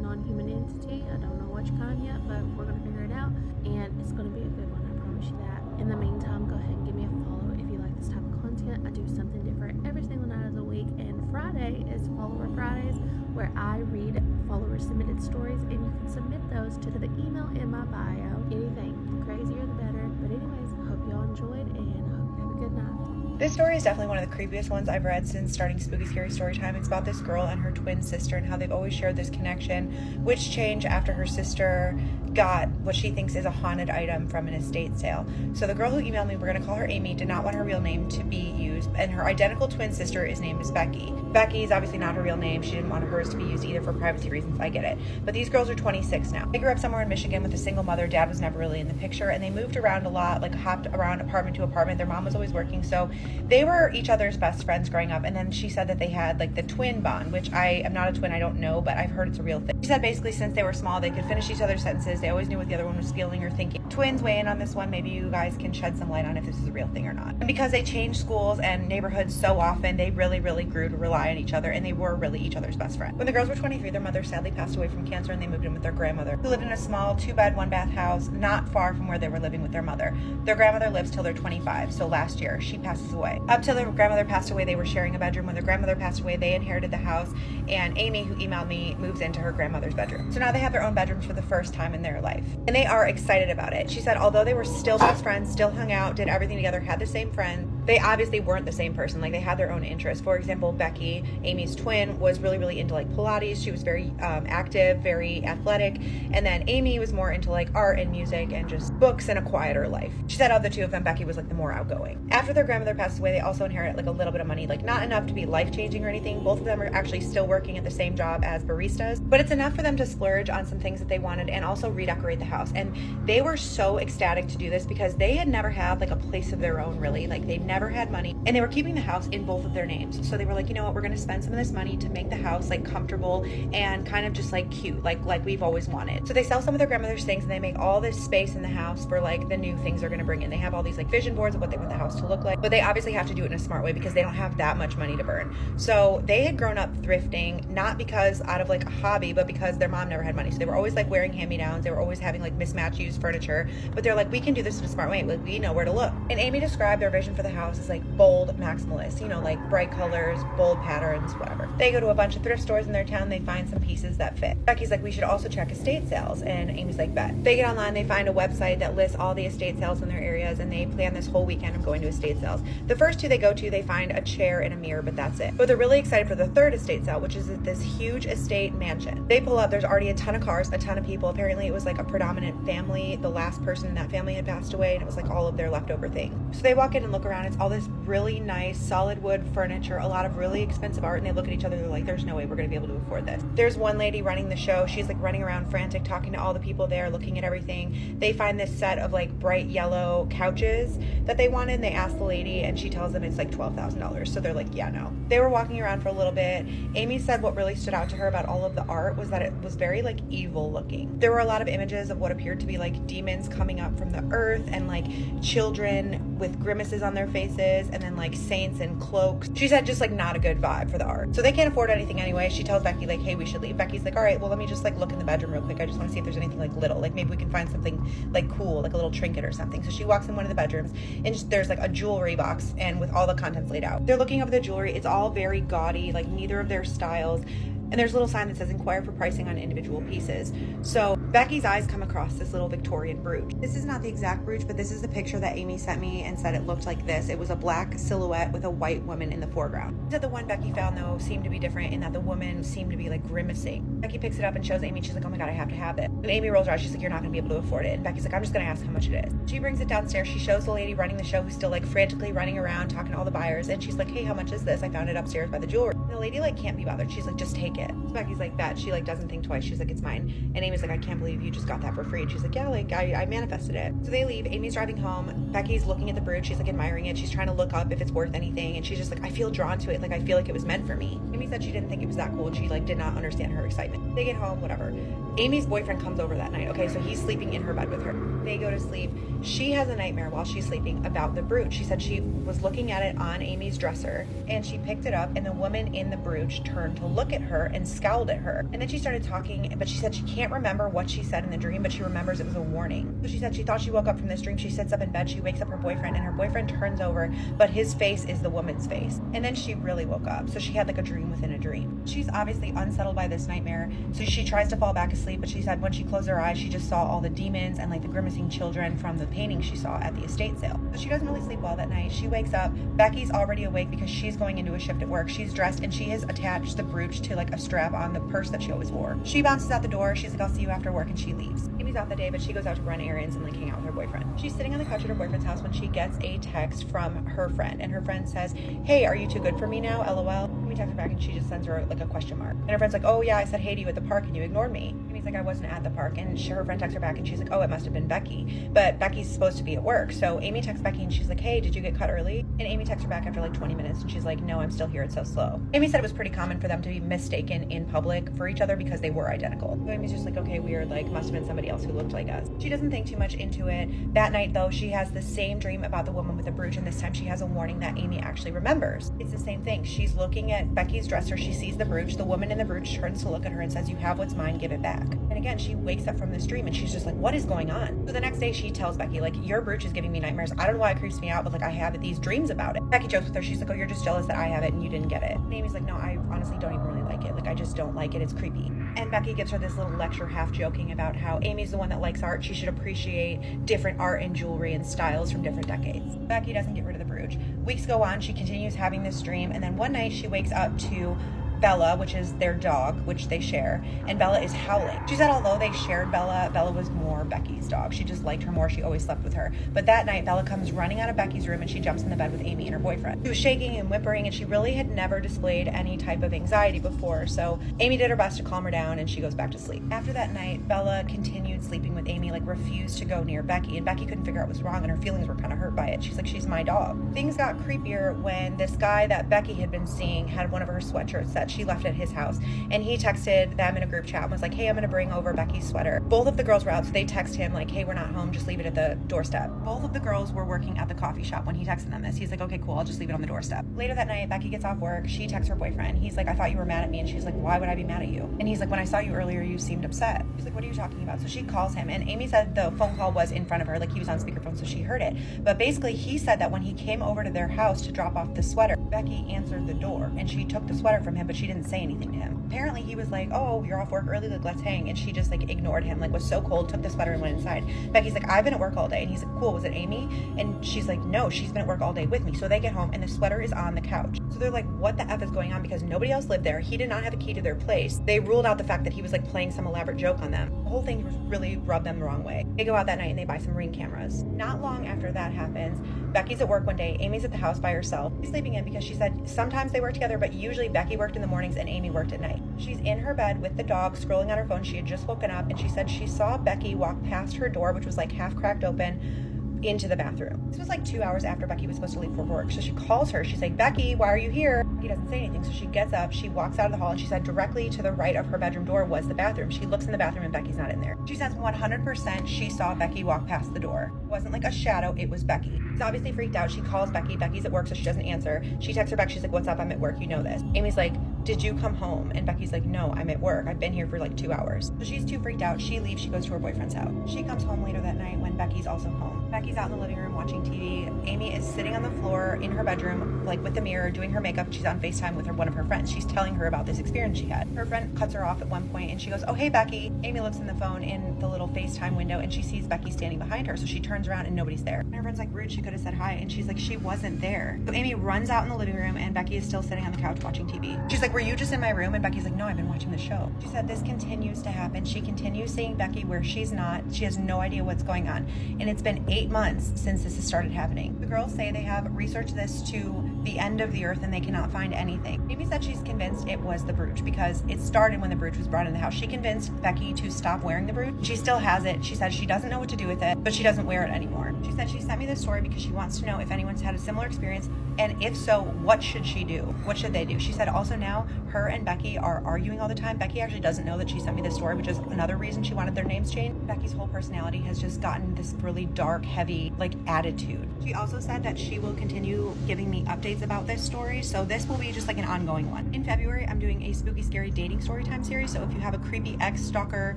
non-human entity. I don't know which kind yet, but we're going to figure it out. And it's going to be a good one, I promise you that. In the meantime, go ahead and give me a follow if you like this type of content. I do something different every single night of the week. And Friday is Follower Fridays, where I read follower submitted stories, and you can submit those to the email in my bio. Anything, the crazier the better. But anyways, hope y'all enjoyed and hope you have a good night. This story is definitely one of the creepiest ones I've read since starting Spooky Scary Storytime. It's about this girl and her twin sister and how they've always shared this connection, which changed after her sister got what she thinks is a haunted item from an estate sale. So the girl who emailed me, we're going to call her Amy, did not want her real name to be used, and her identical twin sister is named as Becky. Becky is obviously not her real name. She didn't want hers to be used either for privacy reasons. I get it. But these girls are 26 now. They grew up somewhere in Michigan with a single mother. Dad was never really in the picture, and they moved around a lot, like hopped around apartment to apartment. Their mom was always working, so they were each other's best friends growing up. And then she said that they had like the twin bond, which I am not a twin, I don't know, but I've heard it's a real thing. She said basically since they were small, they could finish each other's sentences. They always knew what the other one was feeling or thinking. Twins, weigh in on this one. Maybe you guys can shed some light on if this is a real thing or not. And because they changed schools and neighborhoods so often, they really grew to rely on each other, and they were really each other's best friend. When the girls were 23, their mother sadly passed away from cancer, and they moved in with their grandmother, who lived in a small 2-bed, 1-bath house not far from where they were living with their mother. Their grandmother lives till they're 25, so last year she passes away. Up till their grandmother passed away, they were sharing a bedroom. When their grandmother passed away, they inherited the house, and Amy, who emailed me, moves into her grandmother's bedroom. So now they have their own bedrooms for the first time in their life, and they are excited about it. She said although they were still best friends, still hung out, did everything together, had the same friends, they obviously weren't the same person. Like, they had their own interests. For example, Becky, Amy's twin, was really into like Pilates. She was very active, very athletic. And then Amy was more into like art and music and just books and a quieter life. She said of the two of them, Becky was like the more outgoing. After their grandmother passed away, they also inherit like a little bit of money, like not enough to be life-changing or anything. Both of them are actually still working at the same job as baristas, but it's enough for them to splurge on some things that they wanted and also redecorate the house. And they were so ecstatic to do this because they had never had like a place of their own, really. Like, they never had money, and they were keeping the house in both of their names. So they were like, you know what, we're going to spend some of this money to make the house like comfortable and kind of just like cute, like we've always wanted. So they sell some of their grandmother's things and they make all this space in the house for like the new things they're going to bring in. They have all these like vision boards of what they want the house to look like, but they obviously have to do it in a smart way because they don't have that much money to burn. So they had grown up thrifting, not because out of like a hobby, but because their mom never had money. So they were always like wearing hand-me-downs. They were always having like mismatched used furniture, but they're like, we can do this in a smart way. Like, we know where to look. And Amy described their vision for the house as like bold maximalist, you know, like bright colors, bold patterns, whatever. They go to a bunch of thrift stores in their town. They find some pieces that fit. Becky's like, we should also check estate sales. And Amy's like, bet. They get online. They find a website that lists all the estate sales in their areas, and they plan this whole weekend of going to estate sales. The first two they go to, they find a chair and a mirror, but that's it. But they're really excited for the third estate sale, which is this huge estate mansion. They pull up. There's already a ton of cars, a ton of people. Apparently it was like a predominant family. The last person in that family had passed away, and it was like all of their leftover things. So they walk in and look around. It's all this really nice solid wood furniture, a lot of really expensive art, and they look at each other. They're like, there's no way we're going to be able to afford this. There's one lady running the show. She's like running around frantic, talking to all the people there, looking at everything. They find this set of like bright yellow couches that they wanted, and they ask the lady, and she tells them it's like $12,000. So they're like, yeah, no. They were walking around for a little bit. Amy said what really stood out to her about all of the art was that it was very like evil looking. There were a lot of images of what appeared to be like demons coming up from the earth, and like children with grimaces on their faces, and then like saints in cloaks. She said just like not a good vibe for the art. So they can't afford anything anyway. She tells Becky like, hey, we should leave. Becky's like, all right, well, let me just like look in the bedroom real quick. I just want to see if there's anything like little, like maybe we can find something like cool, like a little trinket or something. So she walks in one of the bedrooms, and there's like a jewelry box and with all the contents laid out. They're looking over the jewelry. It's all very gaudy, like neither of their styles. And there's a little sign that says inquire for pricing on individual pieces. So Becky's eyes come across this little Victorian brooch. This is not the exact brooch, but this is the picture that Amy sent me and said it looked like this. It was a black silhouette with a white woman in the foreground. She said the one Becky found though seemed to be different in that the woman seemed to be like grimacing. Becky picks it up and shows Amy. She's like, oh my God, I have to have it. And Amy rolls her eyes. She's like, you're not gonna be able to afford it. And Becky's like, I'm just gonna ask how much it is. She brings it downstairs. She shows the lady running the show who's still like frantically running around talking to all the buyers. And she's like, hey, how much is this? I found it upstairs by the jewelry. And the lady like can't be bothered. She's like, just take it. So Becky's like, that. She like doesn't think twice. She's like, it's mine. And Amy's like, I can't believe you just got that for free. And she's like, yeah, like I manifested it. So they leave. Amy's driving home. Becky's looking at the brooch. She's like admiring it. She's trying to look up if it's worth anything. And she's just like, I feel drawn to it. Like I feel like it was meant for me. Amy said she didn't think it was that cool, and she like did not understand her excitement. They get home, whatever. Amy's boyfriend comes over that night. Okay, so he's sleeping in her bed with her. They go to sleep. She has a nightmare while she's sleeping about the brooch. She said she was looking at it on Amy's dresser, and she picked it up, and the woman in the brooch turned to look at her and scowled at her. And then she started talking, but she said she can't remember what she said in the dream, but she remembers it was a warning. So she said she thought she woke up from this dream. She sits up in bed. She wakes up her boyfriend, and her boyfriend turns over, but his face is the woman's face. And then she really woke up. So she had like a dream within a dream. She's obviously unsettled by this nightmare, so she tries to fall back asleep, but she said when she closed her eyes, she just saw all the demons and like the grimacing children from the painting she saw at the estate sale. So she doesn't really sleep well that night. She wakes up. Becky's already awake because she's going into a shift at work. She's dressed, and she has attached the brooch to like a strap on the purse that she always wore. She bounces out the door. She's like, I'll see you after work, and she leaves. Amy's out that day, but she goes out to run errands and like hang out with her boyfriend. She's sitting on the couch at her boyfriend's house when she gets a text from her friend, and her friend says, hey, are you too good for me now? LOL. Amy texts her back, and she just sends her like a question mark. And her friend's like, oh yeah, I said hey to you at the park and you ignored me. Amy's like, I wasn't at the park. And her friend texts her back, and she's like, oh, it must have been Becky. But Becky's supposed to be at work. So Amy texts Becky, and she's like, hey, did you get cut early? And Amy texts her back after like 20 minutes, and she's like, no, I'm still here. It's so slow. Amy said it was pretty common for them to be mistaken in public for each other because they were identical. So Amy's just like, okay, weird, like must have been somebody else who looked like us. She doesn't think too much into it. That night though, she has the same dream about the woman with the brooch, and this time she has a warning that Amy actually remembers. It's the same thing. She's looking at Becky's dresser. She sees the brooch. The woman in the brooch turns to look at her and says, you have what's mine, give it back. And again, she wakes up from this dream, and she's just like, what is going on? So the next day she tells Becky, like, your brooch is giving me nightmares. I don't know why it creeps me out, but like I have these dreams about it. Becky jokes with her. She's like, oh, you're just jealous that I have it and you didn't get it. And Amy's like, no, I honestly don't even really like it. Like I just don't like it. It's creepy. And Becky gives her this little lecture, half joking, about how Amy's the one that likes art. She should appreciate different art and jewelry and styles from different decades. Becky doesn't get rid of the brooch. Weeks go on, she continues having this dream, and then one night she wakes up to Bella, which is their dog, which they share, and Bella is howling. She said although they shared Bella, Bella was more Becky's dog. She just liked her more. She always slept with her. But that night, Bella comes running out of Becky's room and she jumps in the bed with Amy and her boyfriend. She was shaking and whimpering, and she really had never displayed any type of anxiety before. So Amy did her best to calm her down, and she goes back to sleep. After that night, Bella continued sleeping with Amy, like refused to go near Becky, and Becky couldn't figure out what was wrong, and her feelings were kind of hurt by it. She's like, she's my dog. Things got creepier when this guy that Becky had been seeing had one of her sweatshirts that she left at his house. And he texted them in a group chat and was like, hey, I'm gonna bring over Becky's sweater. Both of the girls were out, so they text him like, hey, we're not home, just leave it at the doorstep. Both of the girls were working at the coffee shop when he texted them this. He's like, okay, cool, I'll just leave it on the doorstep. Later that night, Becky gets off work. She texts her boyfriend. He's like, I thought you were mad at me. And she's like, why would I be mad at you? And he's like, when I saw you earlier, you seemed upset. She's like, what are you talking about? So she calls him, and Amy said the phone call was in front of her, like he was on speakerphone, so she heard it. But basically, he said that when he came over to their house to drop off the sweater, Becky answered the door, and she took the sweater from him, but she didn't say anything to him. Apparently, he was like, oh, you're off work early, like, let's hang. And she just, like, ignored him, like, was so cold, took the sweater and went inside. Becky's like, I've been at work all day. And he's like, cool, was it Amy? And she's like, no, she's been at work all day with me. So they get home, and the sweater is on the couch. So they're like, what the F is going on? Because nobody else lived there. He did not have a key to their place. They ruled out the fact that he was, like, playing some elaborate joke on them. The whole thing was really rubbed them the wrong way. They go out that night, and they buy some Ring cameras. Not long after that happens, Becky's at work one day. Amy's at the house by herself. She's sleeping in because she said sometimes they work together, but usually Becky worked in the mornings and Amy worked at night. She's in her bed with the dog, scrolling on her phone. She had just woken up, and she said she saw Becky walk past her door, which was like half cracked open, into the bathroom. This was like 2 hours after Becky was supposed to leave for work. So she calls her. She's like, Becky, why are you here? He doesn't say anything. So she gets up, she walks out of the hall, and she said directly to the right of her bedroom door was the bathroom. She looks in the bathroom and Becky's not in there. She says 100% she saw Becky walk past the door. It wasn't like a shadow, it was Becky. She's obviously freaked out. She calls Becky. Becky's at work, so she doesn't answer. She texts her back. She's like, what's up? I'm at work. You know this. Amy's like, did you come home? And Becky's like, no, I'm at work. I've been here for like 2 hours. So she's too freaked out. She leaves. She goes to her boyfriend's house. She comes home later that night when Becky's also home. Becky's out in the living room watching TV. Amy is sitting on the floor in her bedroom, like with the mirror, doing her makeup. She's on FaceTime with one of her friends. She's telling her about this experience she had. Her friend cuts her off at one point and she goes, oh, hey, Becky. Amy looks in the phone in the little FaceTime window and she sees Becky standing behind her. So she turns around and nobody's there. And her friend's like, rude, she could have said hi. And she's like, she wasn't there. So Amy runs out in the living room and Becky is still sitting on the couch watching TV. She's like, were you just in my room? And Becky's like, no, I've been watching the show. She said this continues to happen. She continues seeing Becky where she's not. She has no idea what's going on. And it's been 8 months since this has started happening. The girls say they have researched this to the end of the earth and they cannot find anything. Amy said she's convinced it was the brooch because it started when the brooch was brought in the house. She convinced Becky to stop wearing the brooch. She still has it. She said she doesn't know what to do with it, but she doesn't wear it anymore. She said she sent me this story because she wants to know if anyone's had a similar experience, and if so, what should she do? What should they do? She said also now her and Becky are arguing all the time. Becky actually doesn't know that she sent me this story, which is another reason she wanted their names changed. Becky's whole personality has just gotten this really dark, heavy, like, attitude. She also said that she will continue giving me updates about this story, so this will be just like an ongoing one. In February, I'm doing a spooky, scary dating story time series, so if you have a creepy ex-stalker,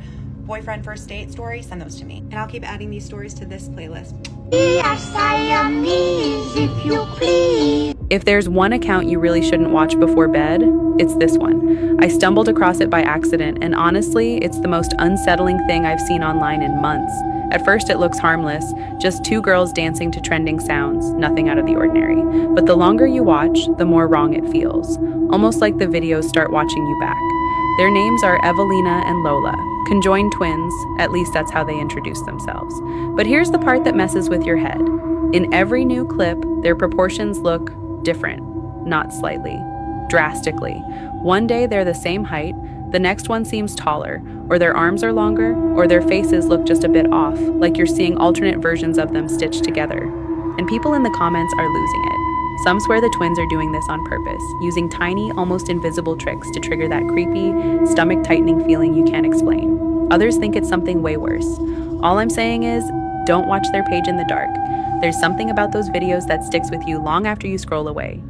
boyfriend, first date story, send those to me. And I'll keep adding these stories to this playlist. If you please. If there's one account you really shouldn't watch before bed, it's this one. I stumbled across it by accident, and honestly, it's the most unsettling thing I've seen online in months. At first, it looks harmless, just two girls dancing to trending sounds, nothing out of the ordinary. But the longer you watch, the more wrong it feels. Almost like the videos start watching you back. Their names are Evelina and Lola, conjoined twins, at least that's how they introduce themselves. But here's the part that messes with your head. In every new clip, their proportions look different, not slightly, drastically. One day they're the same height, the next one seems taller, or their arms are longer, or their faces look just a bit off, like you're seeing alternate versions of them stitched together. And people in the comments are losing it. Some swear the twins are doing this on purpose, using tiny, almost invisible tricks to trigger that creepy, stomach-tightening feeling you can't explain. Others think it's something way worse. All I'm saying is, don't watch their page in the dark. There's something about those videos that sticks with you long after you scroll away.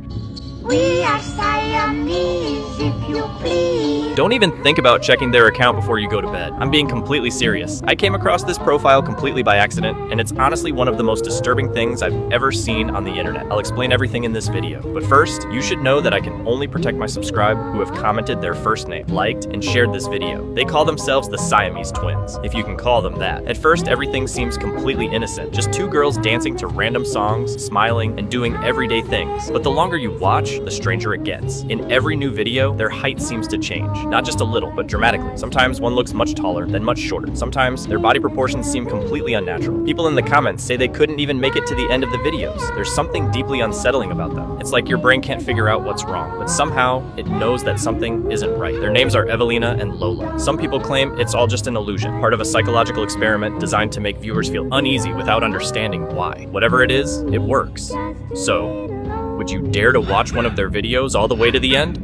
We are Siamese, if you please. Don't even think about checking their account before you go to bed. I'm being completely serious. I came across this profile completely by accident, and it's honestly one of the most disturbing things I've ever seen on the internet. I'll explain everything in this video. But first, you should know that I can only protect my subscribed who have commented their first name, liked, and shared this video. They call themselves the Siamese twins, if you can call them that. At first, everything seems completely innocent. Just two girls dancing to random songs, smiling, and doing everyday things. But the longer you watch, the stranger it gets. In every new video, their height seems to change. Not just a little, but dramatically. Sometimes one looks much taller, then much shorter. Sometimes their body proportions seem completely unnatural. People in the comments say they couldn't even make it to the end of the videos. There's something deeply unsettling about them. It's like your brain can't figure out what's wrong, but somehow it knows that something isn't right. Their names are Evelina and Lola. Some people claim it's all just an illusion, part of a psychological experiment designed to make viewers feel uneasy without understanding why. Whatever it is, it works. So, would you dare to watch one of their videos all the way to the end?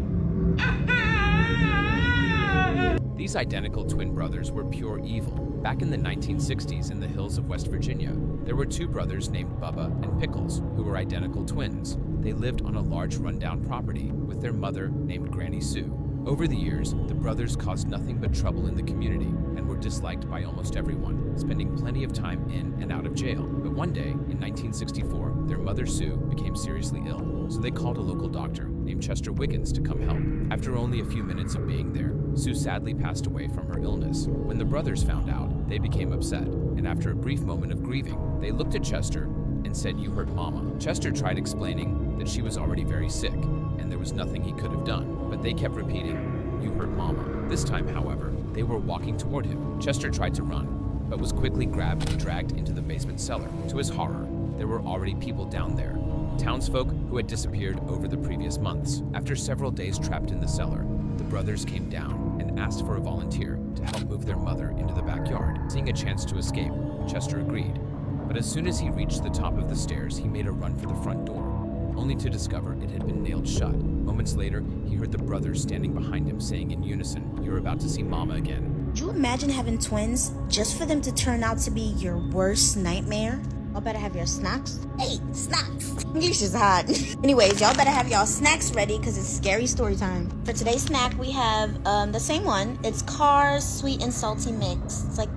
These identical twin brothers were pure evil. Back in the 1960s in the hills of West Virginia, there were two brothers named Bubba and Pickles who were identical twins. They lived on a large rundown property with their mother named Granny Sue. Over the years, the brothers caused nothing but trouble in the community and were disliked by almost everyone, spending plenty of time in and out of jail. But one day, in 1964, their mother Sue became seriously ill, so they called a local doctor named Chester Wiggins to come help. After only a few minutes of being there, Sue sadly passed away from her illness. When the brothers found out, they became upset, and after a brief moment of grieving, they looked at Chester and said, "You hurt Mama." Chester tried explaining that she was already very sick, and there was nothing he could have done, but they kept repeating, "You hurt Mama." This time, however, they were walking toward him. Chester tried to run, but was quickly grabbed and dragged into the basement cellar. To his horror, there were already people down there, townsfolk who had disappeared over the previous months. After several days trapped in the cellar, the brothers came down and asked for a volunteer to help move their mother into the backyard. Seeing a chance to escape, Chester agreed. But as soon as he reached the top of the stairs, he made a run for the front door, only to discover it had been nailed shut. Moments later, he heard the brothers standing behind him saying in unison, "You're about to see Mama again." Could you imagine having twins just for them to turn out to be your worst nightmare? Y'all better have your snacks. Hey, snacks. English is hot. Anyways, y'all better have y'all snacks ready because it's scary story time. For today's snack, we have the same one. It's Cars Sweet and Salty Mix. It's like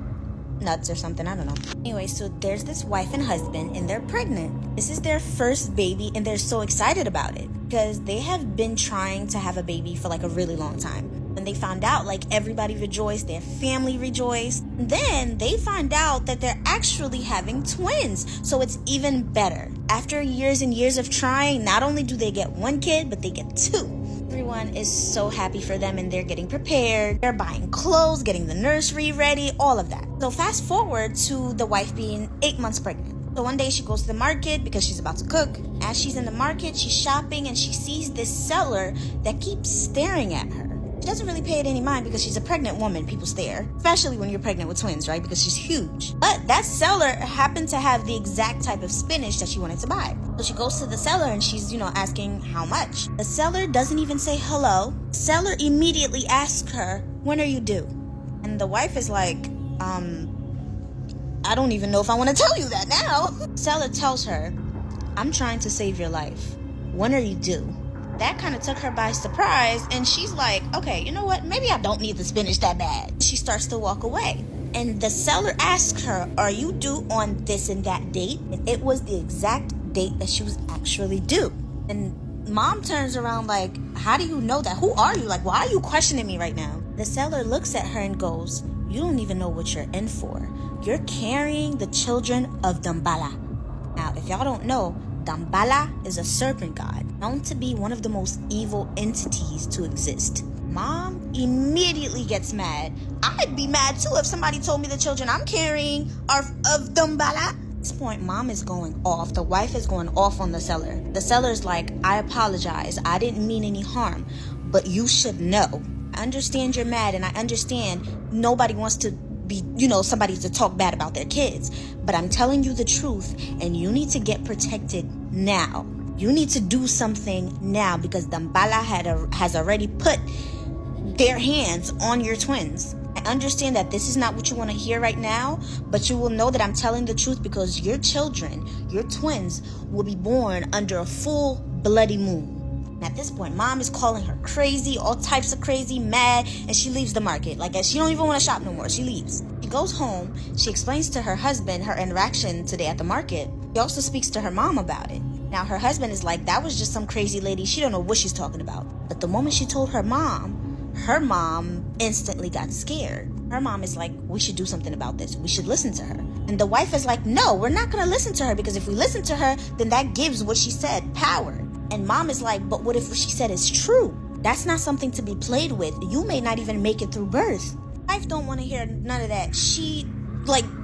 nuts or something, I don't know. Anyway, so there's this wife and husband and they're pregnant. This is their first baby and they're so excited about it because they have been trying to have a baby for like a really long time. When they found out, like, everybody rejoiced, their family rejoiced. Then they find out that they're actually having twins, so it's even better. After years and years of trying, not only do they get one kid, but they get two. Everyone is so happy for them and they're getting prepared. They're buying clothes, getting the nursery ready, all of that. So fast forward to the wife being 8 months pregnant. So one day she goes to the market because she's about to cook. As she's in the market, she's shopping and she sees this seller that keeps staring at her. She doesn't really pay it any mind because she's a pregnant woman. People stare, especially when you're pregnant with twins, right? Because she's huge. But that seller happened to have the exact type of spinach that she wanted to buy. So she goes to the seller and she's, asking how much. The seller doesn't even say hello. The seller immediately asks her, "When are you due?" And the wife is like, I don't even know if I want to tell you that now. The seller tells her, "I'm trying to save your life. When are you due?" That kind of took her by surprise, and she's like, okay, you know what? Maybe I don't need the spinach that bad. She starts to walk away, and the seller asks her, "Are you due on this and that date?" And it was the exact date that she was actually due. And mom turns around like, "How do you know that? Who are you? Like, why are you questioning me right now?" The seller looks at her and goes, "You don't even know what you're in for. You're carrying the children of Damballa." Now, if y'all don't know, Damballa is a serpent god, known to be one of the most evil entities to exist. Mom immediately gets mad. I'd be mad too if somebody told me the children I'm carrying are of Damballa. At this point, mom is going off. The wife is going off on the seller. The seller's like, "I apologize. I didn't mean any harm, but you should know. I understand you're mad and I understand nobody wants to be, somebody to talk bad about their kids. But I'm telling you the truth and you need to get protected now. You need to do something now because Damballa has already put their hands on your twins. I understand that this is not what you want to hear right now, but you will know that I'm telling the truth because your children, your twins, will be born under a full bloody moon." At this point, mom is calling her crazy, all types of crazy, mad, and she leaves the market. Like, she don't even want to shop no more. She leaves. She goes home. She explains to her husband her interaction today at the market. She also speaks to her mom about it. Now, her husband is like, that was just some crazy lady. She don't know what she's talking about. But the moment she told her mom instantly got scared. Her mom is like, we should do something about this. We should listen to her. And the wife is like, no, we're not going to listen to her, because if we listen to her, then that gives what she said power. And mom is like, but what if what she said is true? That's not something to be played with. You may not even make it through birth. Wife don't want to hear none of that. She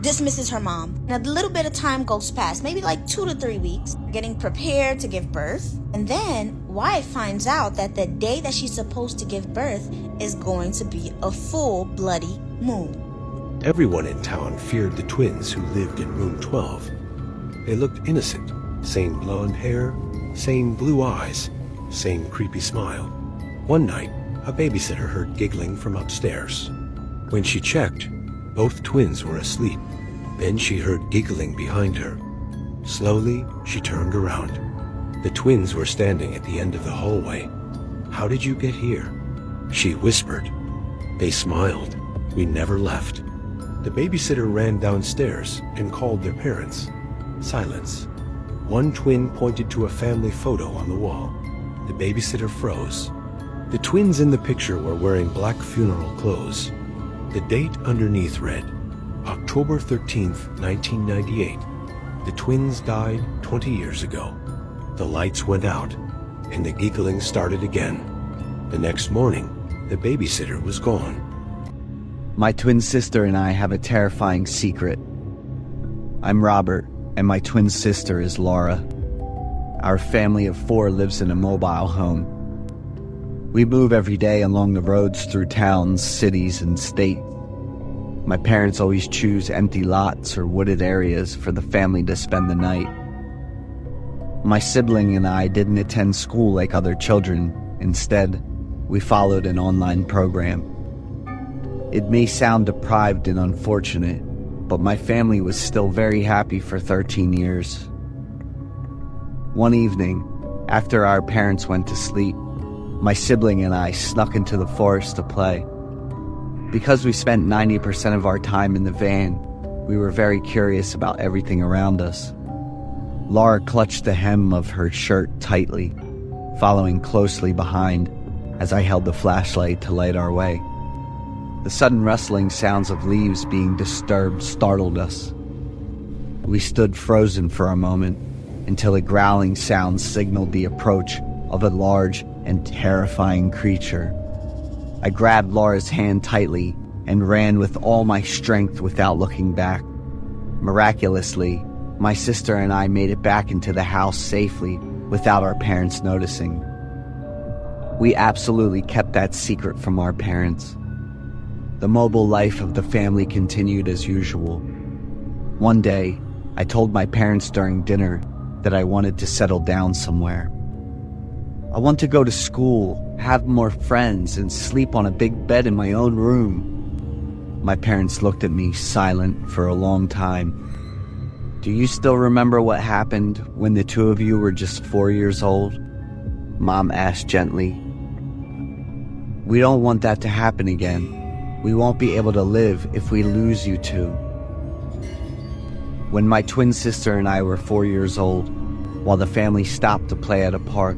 dismisses her mom. And a little bit of time goes past, maybe 2 to 3 weeks, getting prepared to give birth. And then wife finds out that the day that she's supposed to give birth is going to be a full bloody moon. Everyone in town feared the twins who lived in room 12. They looked innocent. Same blonde hair, same blue eyes, same creepy smile. One night, a babysitter heard giggling from upstairs. When she checked, both twins were asleep. Then she heard giggling behind her. Slowly, she turned around. The twins were standing at the end of the hallway. "How did you get here?" she whispered. They smiled. "We never left." The babysitter ran downstairs and called their parents. Silence. One twin pointed to a family photo on the wall. The babysitter froze. The twins in the picture were wearing black funeral clothes. The date underneath read, October 13th, 1998. The twins died 20 years ago. The lights went out, and the giggling started again. The next morning, the babysitter was gone. My twin sister and I have a terrifying secret. I'm Robert, and my twin sister is Laura. Our family of 4 lives in a mobile home. We move every day along the roads through towns, cities, and state. My parents always choose empty lots or wooded areas for the family to spend the night. My sibling and I didn't attend school like other children. Instead, we followed an online program. It may sound deprived and unfortunate, but my family was still very happy for 13 years. One evening, after our parents went to sleep, my sibling and I snuck into the forest to play. Because we spent 90% of our time in the van, we were very curious about everything around us. Laura clutched the hem of her shirt tightly, following closely behind as I held the flashlight to light our way. The sudden rustling sounds of leaves being disturbed startled us. We stood frozen for a moment until a growling sound signaled the approach of a large and terrifying creature. I grabbed Laura's hand tightly and ran with all my strength without looking back. Miraculously, my sister and I made it back into the house safely without our parents noticing. We absolutely kept that secret from our parents. The mobile life of the family continued as usual. One day, I told my parents during dinner that I wanted to settle down somewhere. I want to go to school, have more friends, and sleep on a big bed in my own room. My parents looked at me silent for a long time. Do you still remember what happened when the two of you were just 4 years old? Mom asked gently. We don't want that to happen again. We won't be able to live if we lose you two. When my twin sister and I were 4 years old, while the family stopped to play at a park,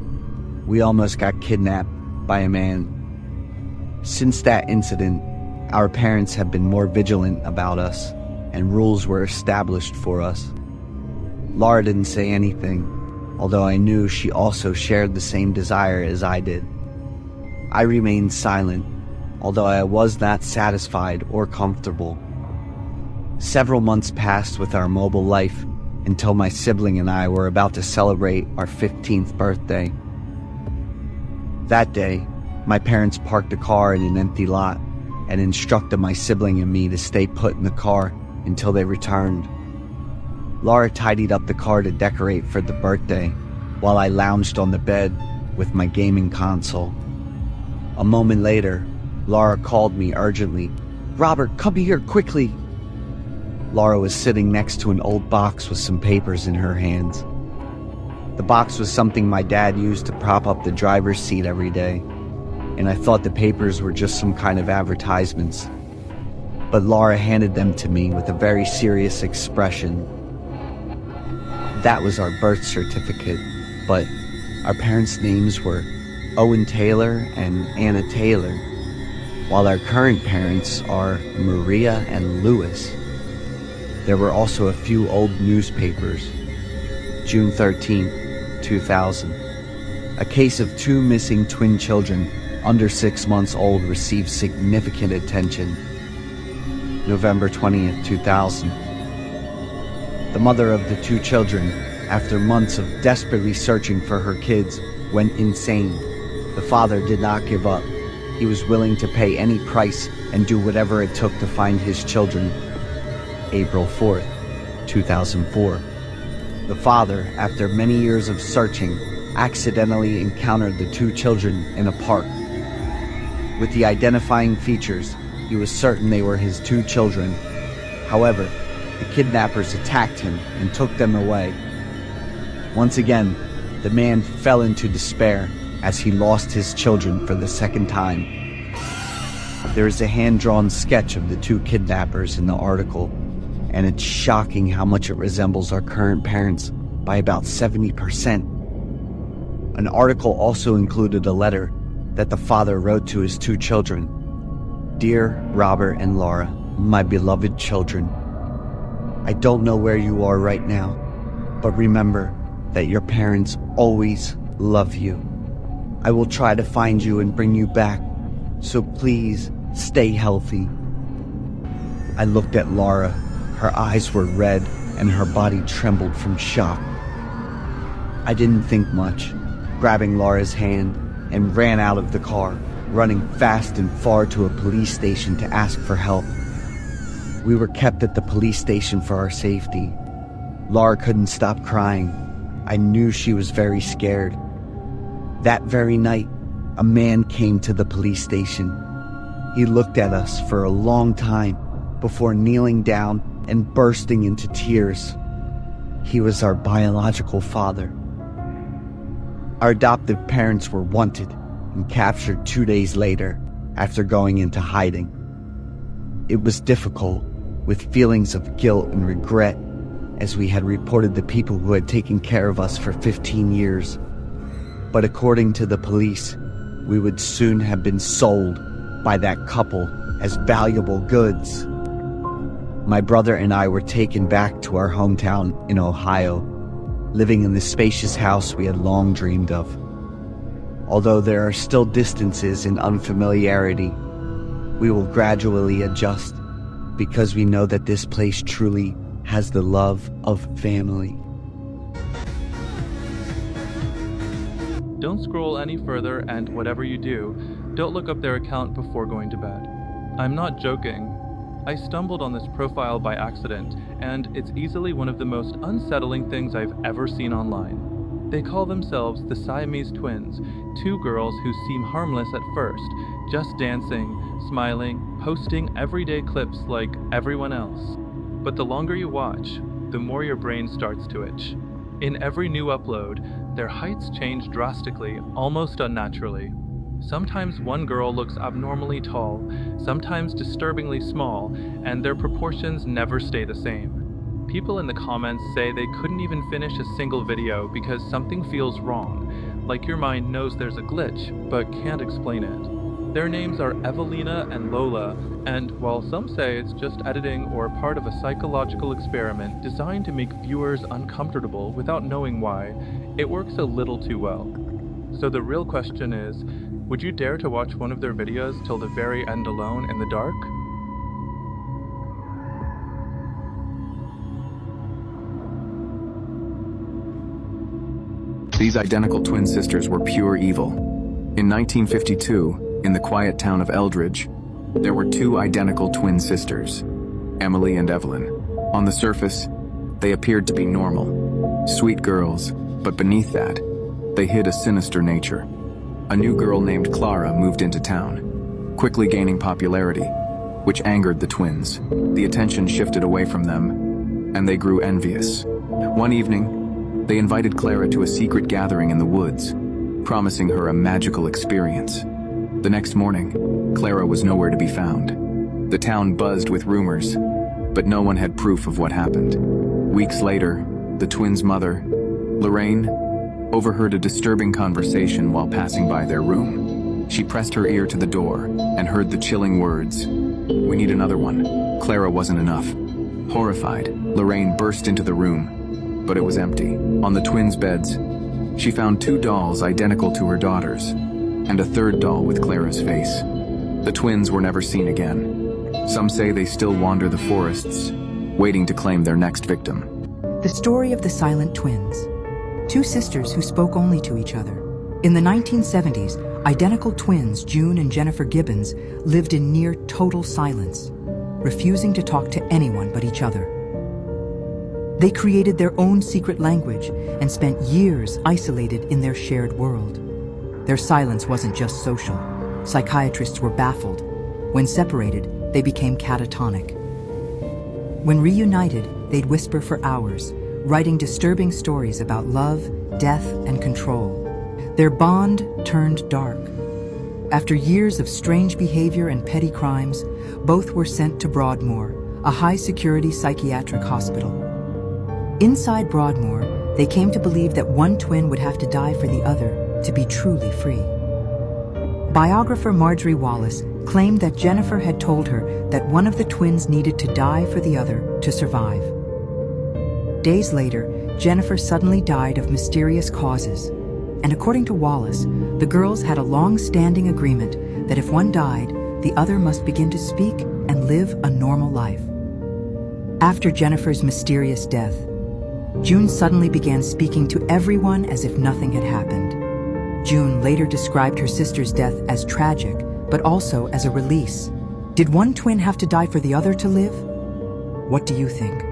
we almost got kidnapped by a man. Since that incident, our parents have been more vigilant about us, and rules were established for us. Laura didn't say anything, although I knew she also shared the same desire as I did. I remained silent, although I was not satisfied or comfortable. Several months passed with our mobile life until my sibling and I were about to celebrate our 15th birthday. That day, my parents parked the car in an empty lot and instructed my sibling and me to stay put in the car until they returned. Laura tidied up the car to decorate for the birthday, while I lounged on the bed with my gaming console. A moment later, Laura called me urgently. Robert, come here quickly. Laura was sitting next to an old box with some papers in her hands. The The box was something my dad used to prop up the driver's seat every day, and I thought the papers were just some kind of advertisements. But Laura handed them to me with a very serious expression. That was our birth certificate, but our parents' names were Owen Taylor and Anna Taylor, while our current parents are Maria and Louis. There were also a few old newspapers. June 13, 2000. A case of 2 missing twin children under 6 months old received significant attention. November 20th, 2000. The mother of the 2 children, after months of desperately searching for her kids, went insane. The father did not give up. He was willing to pay any price and do whatever it took to find his children. April 4th, 2004. The father, after many years of searching, accidentally encountered the 2 children in a park. With the identifying features, he was certain they were his 2 children. However, the kidnappers attacked him and took them away. Once again, the man fell into despair as he lost his children for the second time. There is a hand-drawn sketch of the 2 kidnappers in the article, and it's shocking how much it resembles our current parents by about 70%. An article also included a letter that the father wrote to his 2 children. Dear Robert and Laura, my beloved children, I don't know where you are right now, but remember that your parents always love you. I will try to find you and bring you back, so please stay healthy. I looked at Laura. Her eyes were red and her body trembled from shock. I didn't think much, grabbing Laura's hand and ran out of the car, running fast and far to a police station to ask for help. We were kept at the police station for our safety. Laura couldn't stop crying. I knew she was very scared. That very night, a man came to the police station. He looked at us for a long time before kneeling down and bursting into tears. He was our biological father. Our adoptive parents were wanted and captured 2 days later after going into hiding. It was difficult, with feelings of guilt and regret, as we had reported the people who had taken care of us for 15 years. But according to the police, we would soon have been sold by that couple as valuable goods. My brother and I were taken back to our hometown in Ohio, living in the spacious house we had long dreamed of. Although there are still distances and unfamiliarity, we will gradually adjust because we know that this place truly has the love of family. Don't scroll any further, and whatever you do, don't look up their account before going to bed. I'm not joking. I stumbled on this profile by accident, and it's easily one of the most unsettling things I've ever seen online. They call themselves the Siamese twins, 2 girls who seem harmless at first, just dancing, smiling, posting everyday clips like everyone else. But the longer you watch, the more your brain starts to itch. In every new upload, their heights change drastically, almost unnaturally. Sometimes one girl looks abnormally tall, sometimes disturbingly small, and their proportions never stay the same. People in the comments say they couldn't even finish a single video because something feels wrong, like your mind knows there's a glitch, but can't explain it. Their names are Evelina and Lola, and while some say it's just editing or part of a psychological experiment designed to make viewers uncomfortable without knowing why, it works a little too well. So the real question is, would you dare to watch one of their videos till the very end alone in the dark? These identical twin sisters were pure evil. In 1952, in the quiet town of Eldridge, there were 2 identical twin sisters, Emily and Evelyn. On the surface, they appeared to be normal, sweet girls, but beneath that, they hid a sinister nature. A new girl named Clara moved into town, quickly gaining popularity, which angered the twins. The attention shifted away from them, and they grew envious. One evening, They invited Clara to a secret gathering in the woods, promising her a magical experience. The next morning, Clara was nowhere to be found. The town buzzed with rumors, but no one had proof of what happened. Weeks later, the twins' mother, Lorraine, overheard a disturbing conversation while passing by their room. She pressed her ear to the door and heard the chilling words, "We need another one." Clara wasn't enough. Horrified, Lorraine burst into the room, but it was empty. On the twins' beds, she found 2 dolls identical to her daughters, and a third doll with Clara's face. The twins were never seen again. Some say they still wander the forests, waiting to claim their next victim. The story of the silent twins. 2 sisters who spoke only to each other. In the 1970s, identical twins June and Jennifer Gibbons lived in near total silence, refusing to talk to anyone but each other. They created their own secret language and spent years isolated in their shared world. Their silence wasn't just social. Psychiatrists were baffled. When separated, they became catatonic. When reunited, they'd whisper for hours, writing disturbing stories about love, death, and control. Their bond turned dark. After years of strange behavior and petty crimes, both were sent to Broadmoor, a high-security psychiatric hospital. Inside Broadmoor, they came to believe that one twin would have to die for the other to be truly free. Biographer Marjorie Wallace claimed that Jennifer had told her that one of the twins needed to die for the other to survive. Days later, Jennifer suddenly died of mysterious causes, and according to Wallace, the girls had a long-standing agreement that if one died, the other must begin to speak and live a normal life. After Jennifer's mysterious death, June suddenly began speaking to everyone as if nothing had happened. June later described her sister's death as tragic, but also as a release. Did one twin have to die for the other to live? What do you think?